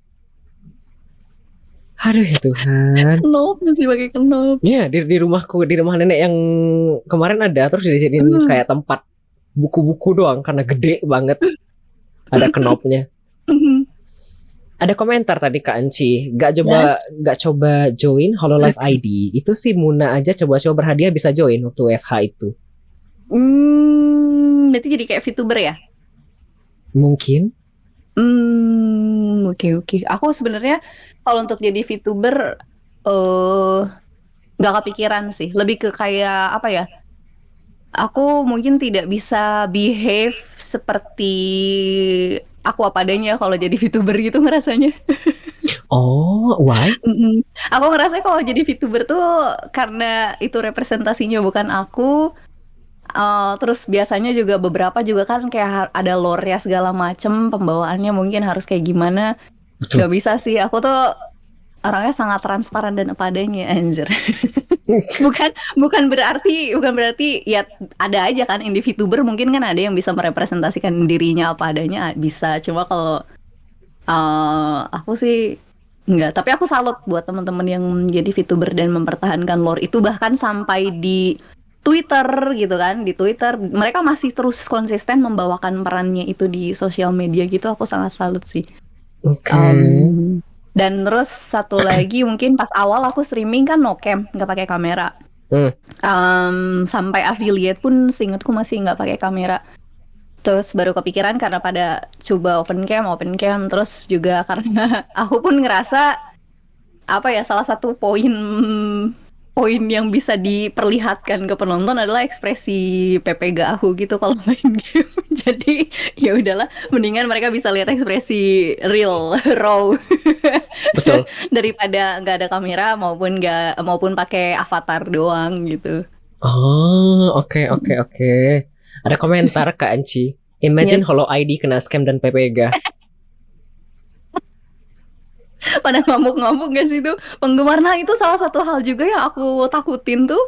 [SPEAKER 2] Aduh ya Tuhan.
[SPEAKER 3] Knob, masih pakai knob.
[SPEAKER 2] Iya, di rumahku, di rumah nenek yang kemarin ada, terus dijadiin kayak tempat buku-buku doang karena gede banget. Ada knobnya. Ada komentar tadi Kak Anci, gak coba join Hololive ID. Itu sih Muna aja coba-coba berhadiah bisa join waktu WFH itu.
[SPEAKER 3] Berarti jadi kayak VTuber ya?
[SPEAKER 2] Mungkin.
[SPEAKER 3] Oke. Aku sebenarnya kalau untuk jadi VTuber nggak kepikiran sih. Lebih ke kayak apa ya? Aku mungkin tidak bisa behave seperti aku apa adanya kalau jadi VTuber gitu ngerasanya.
[SPEAKER 2] Oh, why?
[SPEAKER 3] Aku ngerasa kalau jadi VTuber tuh karena itu representasinya bukan aku. Terus biasanya juga beberapa juga kan kayak ada lore-nya segala macem, pembawaannya mungkin harus kayak gimana.
[SPEAKER 2] Betul.
[SPEAKER 3] Gak bisa sih, aku tuh orangnya sangat transparan dan apa adanya, anjir. bukan berarti ya ada aja kan VTuber mungkin kan ada yang bisa merepresentasikan dirinya apa adanya bisa. Cuma kalau aku sih enggak, tapi aku salut buat teman-teman yang jadi VTuber dan mempertahankan lore itu bahkan sampai di Twitter gitu kan. Di Twitter mereka masih terus konsisten membawakan perannya itu di sosial media gitu. Aku sangat salut sih.
[SPEAKER 2] Oke.
[SPEAKER 3] Dan terus satu lagi mungkin pas awal aku streaming kan no cam, nggak pakai kamera. Sampai affiliate pun seingatku masih nggak pakai kamera. Terus baru kepikiran karena pada coba open cam, terus juga karena aku pun ngerasa apa ya, salah satu poin yang bisa diperlihatkan ke penonton adalah ekspresi Pepega aku gitu kalau main game. Jadi ya udahlah, mendingan mereka bisa lihat ekspresi real, raw.
[SPEAKER 2] Betul.
[SPEAKER 3] Daripada nggak ada kamera maupun pakai avatar doang gitu.
[SPEAKER 2] Oh, oke. Ada komentar Kak Anci. Imagine Holo ID kena scam dan PPG.
[SPEAKER 3] Pada ngamuk-ngamuk gak sih itu penggemar. Nah itu salah satu hal juga yang aku takutin tuh.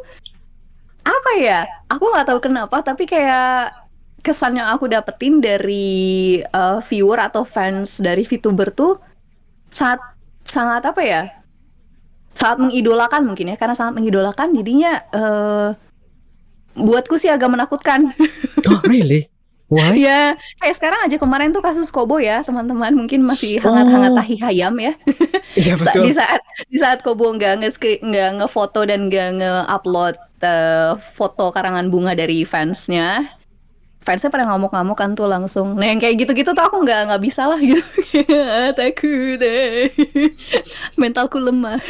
[SPEAKER 3] Apa ya? Aku nggak tahu kenapa, tapi kayak kesan yang aku dapetin dari viewer atau fans dari VTuber tuh sangat apa ya? Sangat mengidolakan mungkin ya, karena sangat mengidolakan jadinya buatku sih agak menakutkan.
[SPEAKER 2] Oh really? Why?
[SPEAKER 3] Ya, kayak sekarang aja kemarin tuh kasus Kobo ya, teman-teman mungkin masih hangat-hangat tahi hayam ya.
[SPEAKER 2] Iya betul.
[SPEAKER 3] Di saat Kobo nggak ngefoto dan nggak nge-upload foto karangan bunga dari fansnya pada ngamuk-ngamuk kan tuh langsung. Nah yang kayak gitu-gitu tuh aku nggak bisa lah gitu. Takut deh. Mentalku lemah.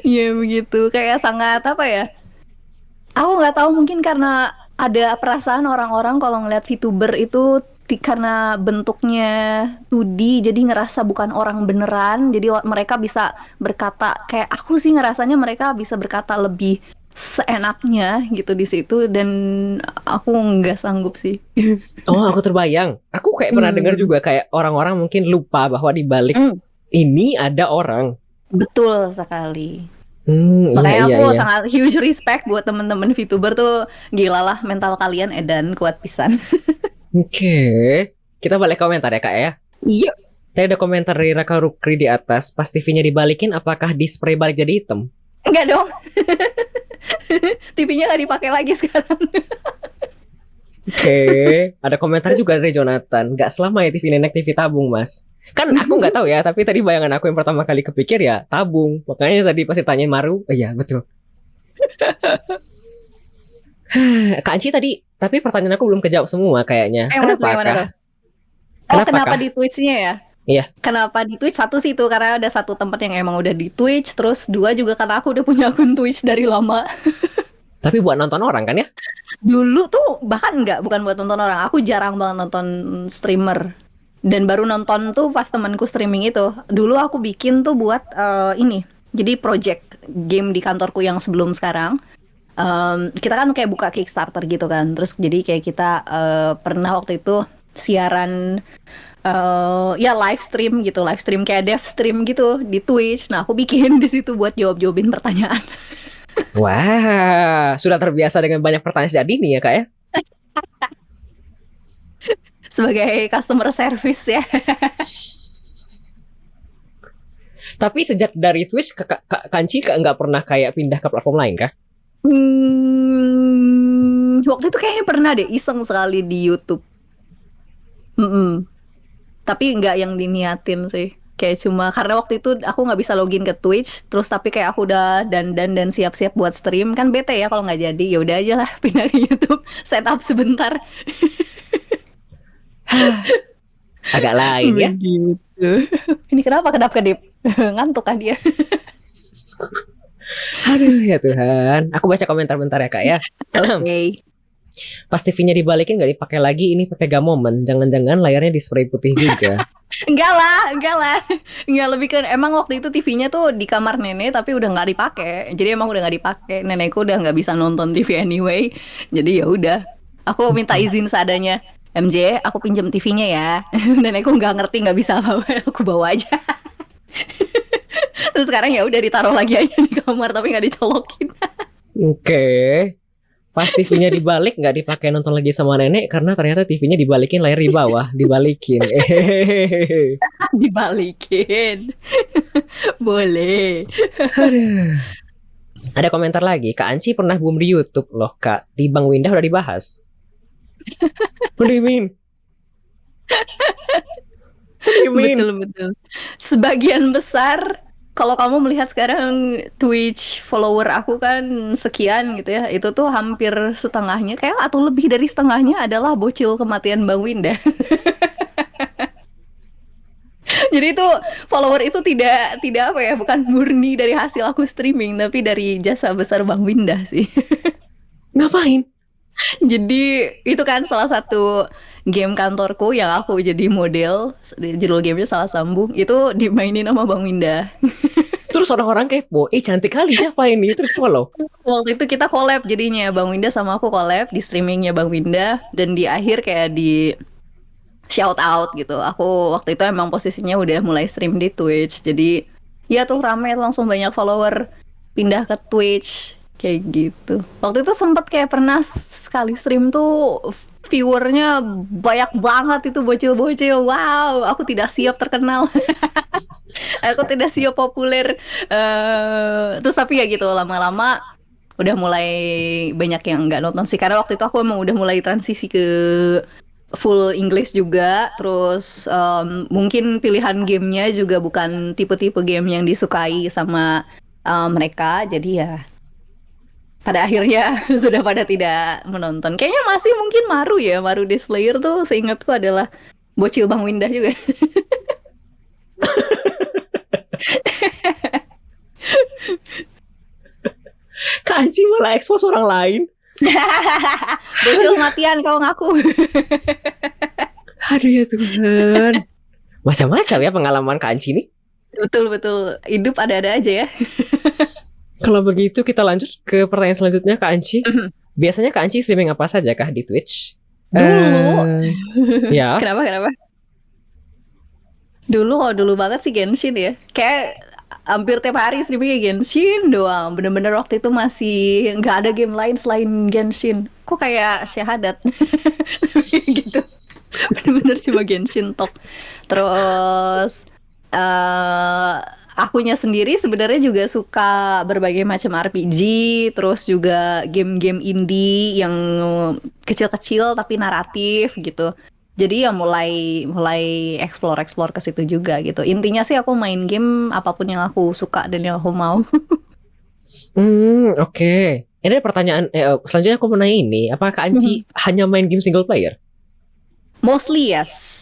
[SPEAKER 3] Ya begitu, kayak sangat apa ya? Aku nggak tahu, mungkin karena ada perasaan orang-orang kalau ngeliat VTuber itu karena bentuknya 2D jadi ngerasa bukan orang beneran. Jadi mereka bisa berkata, kayak aku sih ngerasanya mereka bisa berkata lebih seenaknya gitu di situ, dan aku nggak sanggup sih.
[SPEAKER 2] Oh, aku terbayang. Aku kayak pernah dengar juga kayak orang-orang mungkin lupa bahwa di balik ini ada orang.
[SPEAKER 3] Betul sekali. Makanya aku sangat huge respect buat temen-temen VTuber tuh, gila lah mental kalian edan kuat pisan.
[SPEAKER 2] Oke. Kita balik komentar ya Kak ya.
[SPEAKER 3] Iya.
[SPEAKER 2] Tadi ada komentar dari Raka Rukri di atas. Pas TV-nya dibalikin, apakah display balik jadi hitam?
[SPEAKER 3] Enggak dong. TV-nya gak dipakai lagi sekarang.
[SPEAKER 2] Oke. Ada komentar juga dari Jonathan. Gak selama ya TV nenek TV tabung mas. Kan aku nggak tahu ya, tapi tadi bayangan aku yang pertama kali kepikir ya tabung. Makanya tadi pas ditanyain Maru, iya betul. Kak Anci tadi, tapi pertanyaan aku belum kejawab semua kayaknya.
[SPEAKER 3] Kenapa di Twitch-nya ya?
[SPEAKER 2] Iya.
[SPEAKER 3] Kenapa di Twitch? Satu sih itu karena ada satu tempat yang emang udah di Twitch. Terus dua juga karena aku udah punya akun Twitch dari lama.
[SPEAKER 2] Tapi buat nonton orang kan ya?
[SPEAKER 3] Dulu tuh bahkan bukan buat nonton orang. Aku jarang banget nonton streamer. Dan baru nonton tuh pas temanku streaming itu. Dulu aku bikin tuh buat ini. Jadi project game di kantorku yang sebelum sekarang. Kita kan kayak buka Kickstarter gitu kan. Terus jadi kayak kita pernah waktu itu siaran ya live stream gitu. Live stream kayak dev stream gitu di Twitch. Nah aku bikin di situ buat jawab-jawabin pertanyaan.
[SPEAKER 2] Wah, sudah terbiasa dengan banyak pertanyaan sejak dini ya kak ya?
[SPEAKER 3] Sebagai customer service ya.
[SPEAKER 2] Tapi sejak dari Twitch, Kak Kanci nggak pernah kayak pindah ke platform lain kah?
[SPEAKER 3] Waktu itu kayaknya pernah deh iseng sekali di YouTube. Tapi nggak yang diniatin sih. Kayak cuma karena waktu itu aku nggak bisa login ke Twitch, terus tapi kayak aku udah dandan dan siap-siap buat stream, kan bete ya kalau nggak jadi. Ya udah aja lah pindah ke YouTube, setup sebentar.
[SPEAKER 2] Agak lain ya.
[SPEAKER 3] Begitu. Ini kenapa kedap-kedip? Ngantuk kan dia?
[SPEAKER 2] Aduh ya Tuhan. Aku baca komentar bentar ya Kak ya.
[SPEAKER 3] Oke.
[SPEAKER 2] Pas TV-nya dibalikin nggak dipakai lagi, ini PPG momen. Jangan-jangan layarnya di spray putih juga.
[SPEAKER 3] Enggak lah. Enggak, lebih ke emang waktu itu TV-nya tuh di kamar nenek tapi udah nggak dipakai. Jadi emang udah nggak dipakai. Nenekku udah nggak bisa nonton TV anyway. Jadi ya udah. Aku minta izin seadanya. MJ, aku pinjam TV-nya ya. Nenekku nggak ngerti, nggak bisa apa-apa. Aku bawa aja. Terus sekarang ya udah ditaruh lagi aja di kamar tapi nggak dicolokin.
[SPEAKER 2] Oke. Pas TV-nya dibalik nggak dipakai nonton lagi sama nenek karena ternyata TV-nya dibalikin layar di bawah, dibalikin.
[SPEAKER 3] Dibalikin. Boleh.
[SPEAKER 2] Ada komentar lagi, Kak Anci pernah boom di YouTube loh Kak. Di Bang Windah udah dibahas. What do you mean? What do you mean?
[SPEAKER 3] Betul. Sebagian besar kalau kamu melihat sekarang Twitch follower aku kan sekian gitu ya, itu tuh hampir setengahnya kayak atau lebih dari setengahnya adalah bocil kematian Bang Winda. Jadi itu follower itu tidak apa ya, bukan murni dari hasil aku streaming tapi dari jasa besar Bang Winda sih.
[SPEAKER 2] Ngapain?
[SPEAKER 3] Jadi itu kan salah satu game kantorku yang aku jadi model, judul gamenya Salah Sambung, itu dimainin sama Bang Winda.
[SPEAKER 2] Terus orang-orang kepo, cantik kali siapa ini? Terus follow.
[SPEAKER 3] Waktu itu kita collab jadinya, Bang Winda sama aku collab di streamingnya Bang Winda, dan di akhir kayak di shout out gitu. Aku waktu itu emang posisinya udah mulai stream di Twitch, jadi ya tuh rame, langsung banyak follower pindah ke Twitch kayak gitu. Waktu itu sempet kayak pernah sekali stream tuh viewernya banyak banget, itu bocil-bocil. Wow, aku tidak siap terkenal. Aku tidak siap populer. Terus tapi ya gitu lama-lama udah mulai banyak yang nggak nonton sih, karena waktu itu aku emang udah mulai transisi ke full English juga. Terus mungkin pilihan gamenya juga bukan tipe-tipe game yang disukai sama mereka, jadi ya pada akhirnya sudah pada tidak menonton. Kayaknya masih mungkin Maru Displayer tuh seingatku adalah bocil Bang Windah juga.
[SPEAKER 2] Kak Anci malah expose orang lain.
[SPEAKER 3] Bocil matian kau ngaku.
[SPEAKER 2] Aduh ya Tuhan. Macam-macam ya pengalaman Kak Anci ini.
[SPEAKER 3] Betul. Hidup ada-ada aja ya.
[SPEAKER 2] Kalau begitu kita lanjut ke pertanyaan selanjutnya Kak Anci. Biasanya Kak Anci streaming apa saja kah di Twitch?
[SPEAKER 3] Dulu.
[SPEAKER 2] Ya.
[SPEAKER 3] Kenapa? Dulu banget sih Genshin ya. Kayak hampir tiap hari streamingnya Genshin doang. Bener-bener waktu itu masih nggak ada game lain selain Genshin. Kok kayak syahadat gitu. Bener-bener cuma Genshin top. Terus akunya sendiri sebenarnya juga suka berbagai macam RPG, terus juga game-game indie yang kecil-kecil tapi naratif gitu. Jadi ya mulai explore ke situ juga gitu. Intinya sih aku main game apapun yang aku suka dan yang aku mau.
[SPEAKER 2] Oke. Ini ada pertanyaan selanjutnya aku mau nanya ini, apakah Kak Anci hanya main game single player?
[SPEAKER 3] Mostly yes.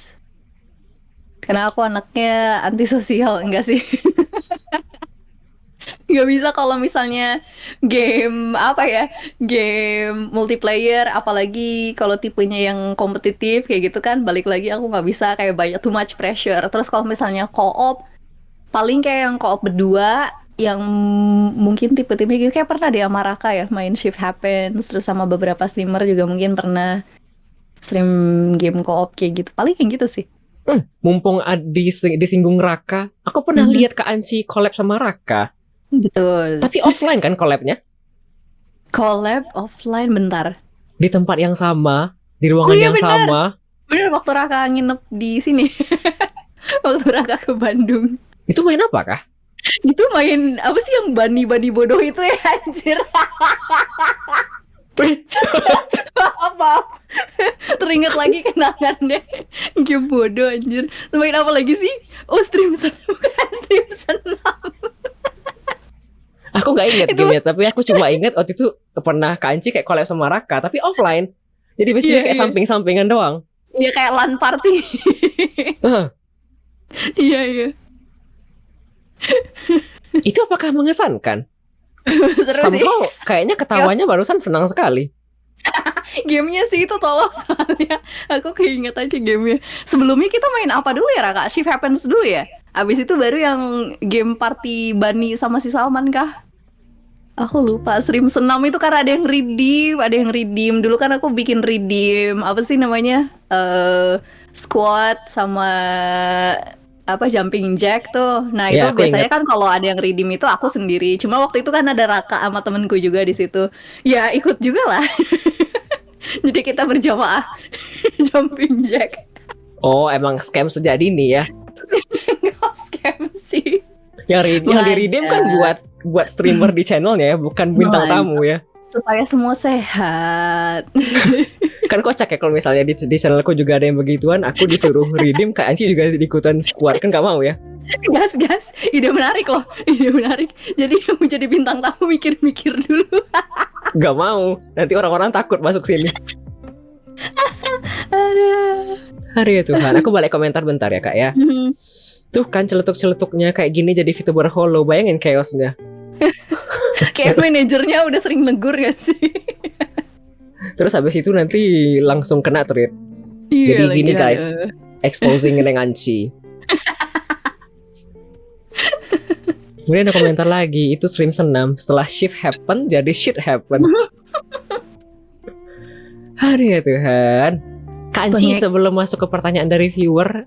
[SPEAKER 3] Karena aku anaknya antisosial, enggak sih? Nggak bisa kalau misalnya game game multiplayer, apalagi kalau tipenya yang kompetitif kayak gitu kan, balik lagi aku nggak bisa, kayak banyak too much pressure. Terus kalau misalnya co-op, paling kayak yang co-op berdua, yang mungkin tipe-tipe gitu, kayak pernah di Amaraka ya main Shift Happens, terus sama beberapa streamer juga mungkin pernah stream game co-op kayak gitu, paling yang gitu sih.
[SPEAKER 2] Mumpung disinggung Raka, aku pernah lihat Kak Anci collab sama Raka.
[SPEAKER 3] Betul.
[SPEAKER 2] Tapi offline kan collabnya?
[SPEAKER 3] Collab offline bentar.
[SPEAKER 2] Di tempat yang sama, di ruangan yang
[SPEAKER 3] bener.
[SPEAKER 2] sama.
[SPEAKER 3] Bener, waktu Raka nginep di sini. Waktu Raka ke Bandung.
[SPEAKER 2] Itu main apa kah?
[SPEAKER 3] Itu main apa sih yang bani bodoh itu ya, anjir. Maaf. Teringat lagi kenangan deh. Game bodoh anjir. Main apa lagi sih? Oh, stream senam. Bukan stream senam.
[SPEAKER 2] Aku nggak inget gamenya, tapi aku cuma inget waktu itu pernah Kak Anci kayak collab sama Raka, tapi offline. Jadi biasanya kayak samping-sampingan doang.
[SPEAKER 3] Iya, kayak LAN party. Iya.
[SPEAKER 2] Itu apakah mengesankan?
[SPEAKER 3] Seru sih.
[SPEAKER 2] Somehow kayaknya ketawanya barusan senang sekali.
[SPEAKER 3] Gamenya sih itu tolong soalnya aku keinget aja gamenya. Sebelumnya kita main apa dulu ya Raka? Shift Happens dulu ya? Abis itu baru yang game party Bani sama si Salman kah? Aku lupa. Stream senam itu karena ada yang redeem. Dulu kan aku bikin redeem apa sih namanya? Squat sama apa jumping jack tuh. Nah, itu
[SPEAKER 2] Ya, aku
[SPEAKER 3] biasanya
[SPEAKER 2] ingat.
[SPEAKER 3] kan kalau ada yang redeem itu aku sendiri. Cuma waktu itu kan ada Raka sama temenku juga di situ. Ya, ikut juga lah. Jadi kita berjamaah jumping jack.
[SPEAKER 2] Oh, emang scam sejadi nih ya.
[SPEAKER 3] Nggak scam sih.
[SPEAKER 2] Yang di redeem kan buat streamer di channelnya ya, bukan bintang
[SPEAKER 3] Belajar.
[SPEAKER 2] tamu ya.
[SPEAKER 3] Supaya semua sehat.
[SPEAKER 2] Kan kocak ya kalau misalnya di channelku juga ada yang begituan, aku disuruh redeem, Kak Anci juga ikutan squad, kan gak mau ya.
[SPEAKER 3] Gas. Ide menarik loh. Ide menarik. Jadi yang mau jadi bintang tamu mikir-mikir dulu.
[SPEAKER 2] Gak mau, nanti orang-orang takut masuk sini.
[SPEAKER 3] Aduh.
[SPEAKER 2] Hari ya Tuhan, aku balik komentar bentar ya Kak ya. Tuh kan celetuk-celetuknya kayak gini jadi VTuber holo, bayangin chaosnya.
[SPEAKER 3] Kayak manajernya udah sering negur gak sih?
[SPEAKER 2] Terus habis itu nanti langsung kena tweet.
[SPEAKER 3] Iya,
[SPEAKER 2] Jadi gini
[SPEAKER 3] lagi,
[SPEAKER 2] guys, exposing Neng Anci. Kemudian ada komentar lagi, itu stream senam. Setelah shift happen, jadi shit happen. Hari ya Tuhan. Kak Anci
[SPEAKER 3] Banyak.
[SPEAKER 2] sebelum masuk ke pertanyaan dari viewer,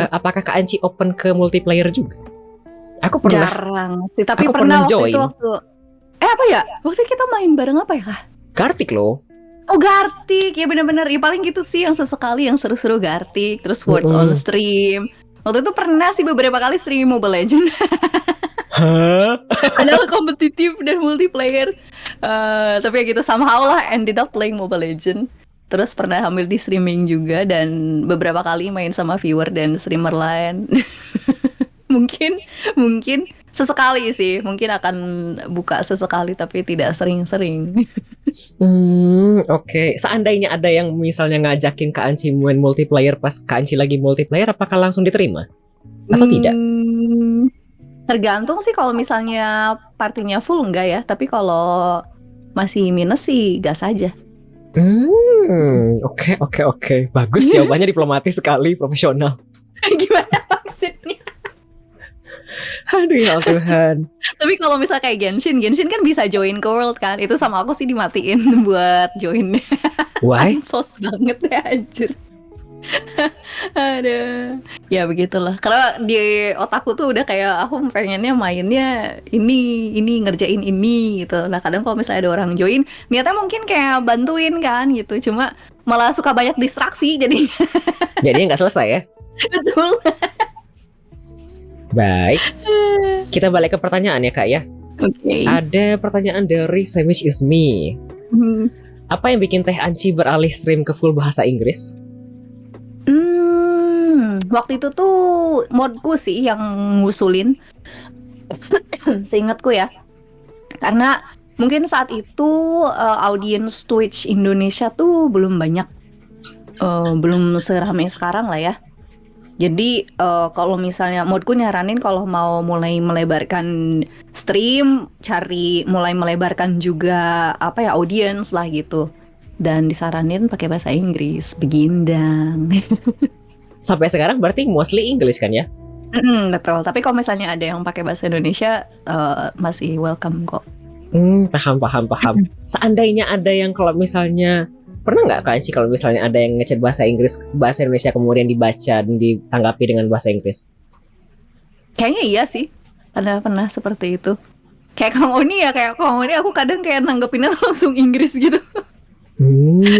[SPEAKER 2] apakah Kak Anci open ke multiplayer juga? Aku pernah.
[SPEAKER 3] Jarang sih, tapi
[SPEAKER 2] Aku
[SPEAKER 3] pernah
[SPEAKER 2] pernah
[SPEAKER 3] waktu itu
[SPEAKER 2] join.
[SPEAKER 3] apa ya? Waktu kita main bareng apa ya?
[SPEAKER 2] Kartik loh.
[SPEAKER 3] Oh, Gartic, ya bener-bener. Ya paling gitu sih yang sesekali yang seru-seru Gartic. Terus Words on Stream. Waktu itu pernah sih beberapa kali stream Mobile Legends.
[SPEAKER 2] Hah?
[SPEAKER 3] Adalah kompetitif dan multiplayer. Tapi ya gitu somehow lah ended up playing Mobile Legends. Terus pernah ambil di streaming juga dan beberapa kali main sama viewer dan streamer lain. mungkin sesekali sih, mungkin akan buka sesekali tapi tidak sering-sering.
[SPEAKER 2] Oke. Seandainya ada yang misalnya ngajakin Kak Anci main multiplayer pas Kak Anci lagi multiplayer, apakah langsung diterima? Atau tidak?
[SPEAKER 3] Tergantung sih, kalau misalnya partinya full enggak ya, tapi kalau masih minus sih gas aja.
[SPEAKER 2] Oke. Bagus, jawabannya diplomatis sekali, profesional.
[SPEAKER 3] Gimana maksudnya?
[SPEAKER 2] Aduh ya Tuhan.
[SPEAKER 3] Tapi kalau misal kayak Genshin kan bisa join ke world kan. Itu sama aku sih dimatiin buat join.
[SPEAKER 2] Why?
[SPEAKER 3] Ansos banget ya anjir. Aduh. Ya begitulah. Karena di otakku tuh udah kayak aku pengennya mainnya ini ngerjain ini gitu. Nah, kadang kalau misalnya ada orang join, niatnya mungkin kayak bantuin kan gitu. Cuma malah suka banyak distraksi jadi.
[SPEAKER 2] Jadinya nggak selesai ya?
[SPEAKER 3] Betul.
[SPEAKER 2] Baik. Kita balik ke pertanyaan ya Kak ya.
[SPEAKER 3] Oke.
[SPEAKER 2] Ada pertanyaan dari Sandwich is me. Apa yang bikin Teh Anci beralih stream ke full bahasa Inggris?
[SPEAKER 3] Waktu itu tuh modku sih yang ngusulin. Seingatku ya. Karena mungkin saat itu audiens Twitch Indonesia tuh belum banyak. Belum seramai sekarang lah ya. Jadi kalau misalnya modku nyaranin kalau mau mulai melebarkan stream, mulai melebarkan juga apa ya audiens lah gitu. Dan disaranin pakai bahasa Inggris, begindang.
[SPEAKER 2] Sampai sekarang berarti mostly English kan ya?
[SPEAKER 3] Betul. Tapi kalau misalnya ada yang pakai bahasa Indonesia, masih welcome kok.
[SPEAKER 2] Paham. Seandainya ada yang kalau misalnya pernah nggak Kak Anci kalau misalnya ada yang ngechat bahasa Inggris, bahasa Indonesia kemudian dibaca dan ditanggapi dengan bahasa Inggris?
[SPEAKER 3] Kayaknya iya sih. Pernah seperti itu. Kayak Kang Oni aku kadang kayak nanggepinnya langsung Inggris gitu.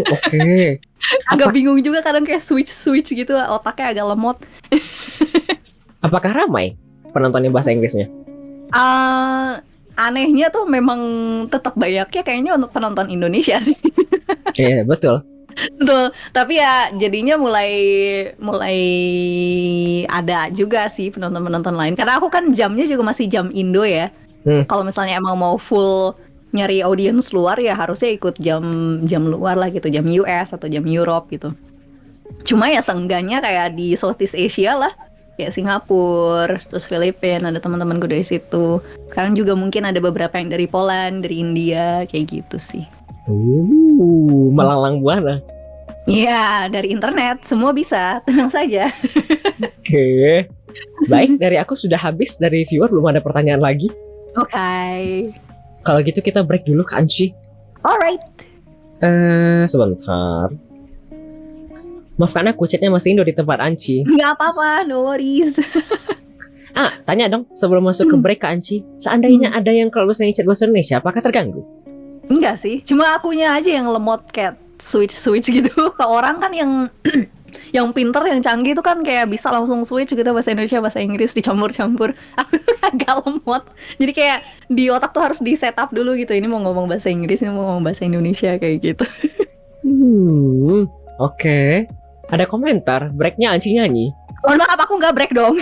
[SPEAKER 2] Oke.
[SPEAKER 3] Agak bingung juga kadang kayak switch gitu, otaknya agak lemot.
[SPEAKER 2] Apakah ramai penontonnya bahasa Inggrisnya?
[SPEAKER 3] Anehnya tuh memang tetap banyaknya kayaknya untuk penonton Indonesia sih.
[SPEAKER 2] Iya betul.
[SPEAKER 3] Betul. Tapi ya jadinya mulai mulai ada juga sih penonton-penonton lain. Karena aku kan jamnya juga masih jam Indo ya. Kalau misalnya emang mau full nyari audiens luar ya harusnya ikut jam luar lah gitu, jam US atau jam Europe gitu. Cuma ya seenggaknya kayak di Southeast Asia lah, kayak Singapura, terus Filipina, ada teman-temanku dari situ. Sekarang juga mungkin ada beberapa yang dari Poland, dari India, kayak gitu sih.
[SPEAKER 2] Melanglang buana.
[SPEAKER 3] Iya, dari internet semua bisa, tenang saja.
[SPEAKER 2] Oke. Baik, dari aku sudah habis, dari viewer belum ada pertanyaan lagi.
[SPEAKER 3] Oke.
[SPEAKER 2] Kalau gitu kita break dulu ke Anci.
[SPEAKER 3] Alright.
[SPEAKER 2] Sebentar. Maafkan aku, chatnya masih Indo di tempat Anci.
[SPEAKER 3] Nggak apa-apa, no worries.
[SPEAKER 2] Tanya dong sebelum masuk ke break ke Anci. Seandainya ada yang kalau misalnya chat bahasa Indonesia, apakah terganggu?
[SPEAKER 3] Enggak sih, cuma akunya aja yang lemot kayak switch gitu. Ke orang kan yang yang pinter, yang canggih itu kan kayak bisa langsung switch gitu bahasa Indonesia, bahasa Inggris dicampur-campur. Aku tuh agak lemot. Jadi kayak di otak tuh harus di setup dulu gitu. Ini mau ngomong bahasa Inggris, ini mau ngomong bahasa Indonesia kayak gitu.
[SPEAKER 2] Oke. Ada komentar, breaknya Anci nyanyi.
[SPEAKER 3] Mohon maaf, aku nggak break dong.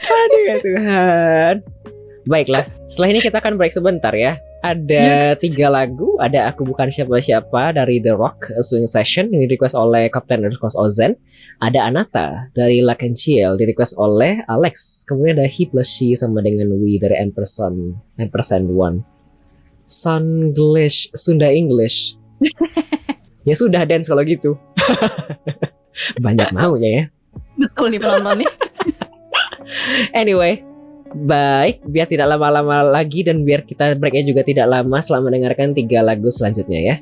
[SPEAKER 2] Aduh ya Tuhan. Baiklah, setelah ini kita akan break sebentar ya. Ada 3 lagu. Ada Aku Bukan Siapa-Siapa dari The Rock, A Swing Session, yang di request oleh Kapten Ozen. Ada Anata dari Luck and Chill, di request oleh Alex. Kemudian ada He plus She sama dengan We dari N%1. Sunglish, Sunda English. Ya sudah, dance kalau gitu. Banyak maunya ya.
[SPEAKER 3] Betul nih penontonnya.
[SPEAKER 2] Anyway, baik, biar tidak lama-lama lagi dan biar kita breaknya juga tidak lama, selamat mendengarkan 3 lagu selanjutnya ya.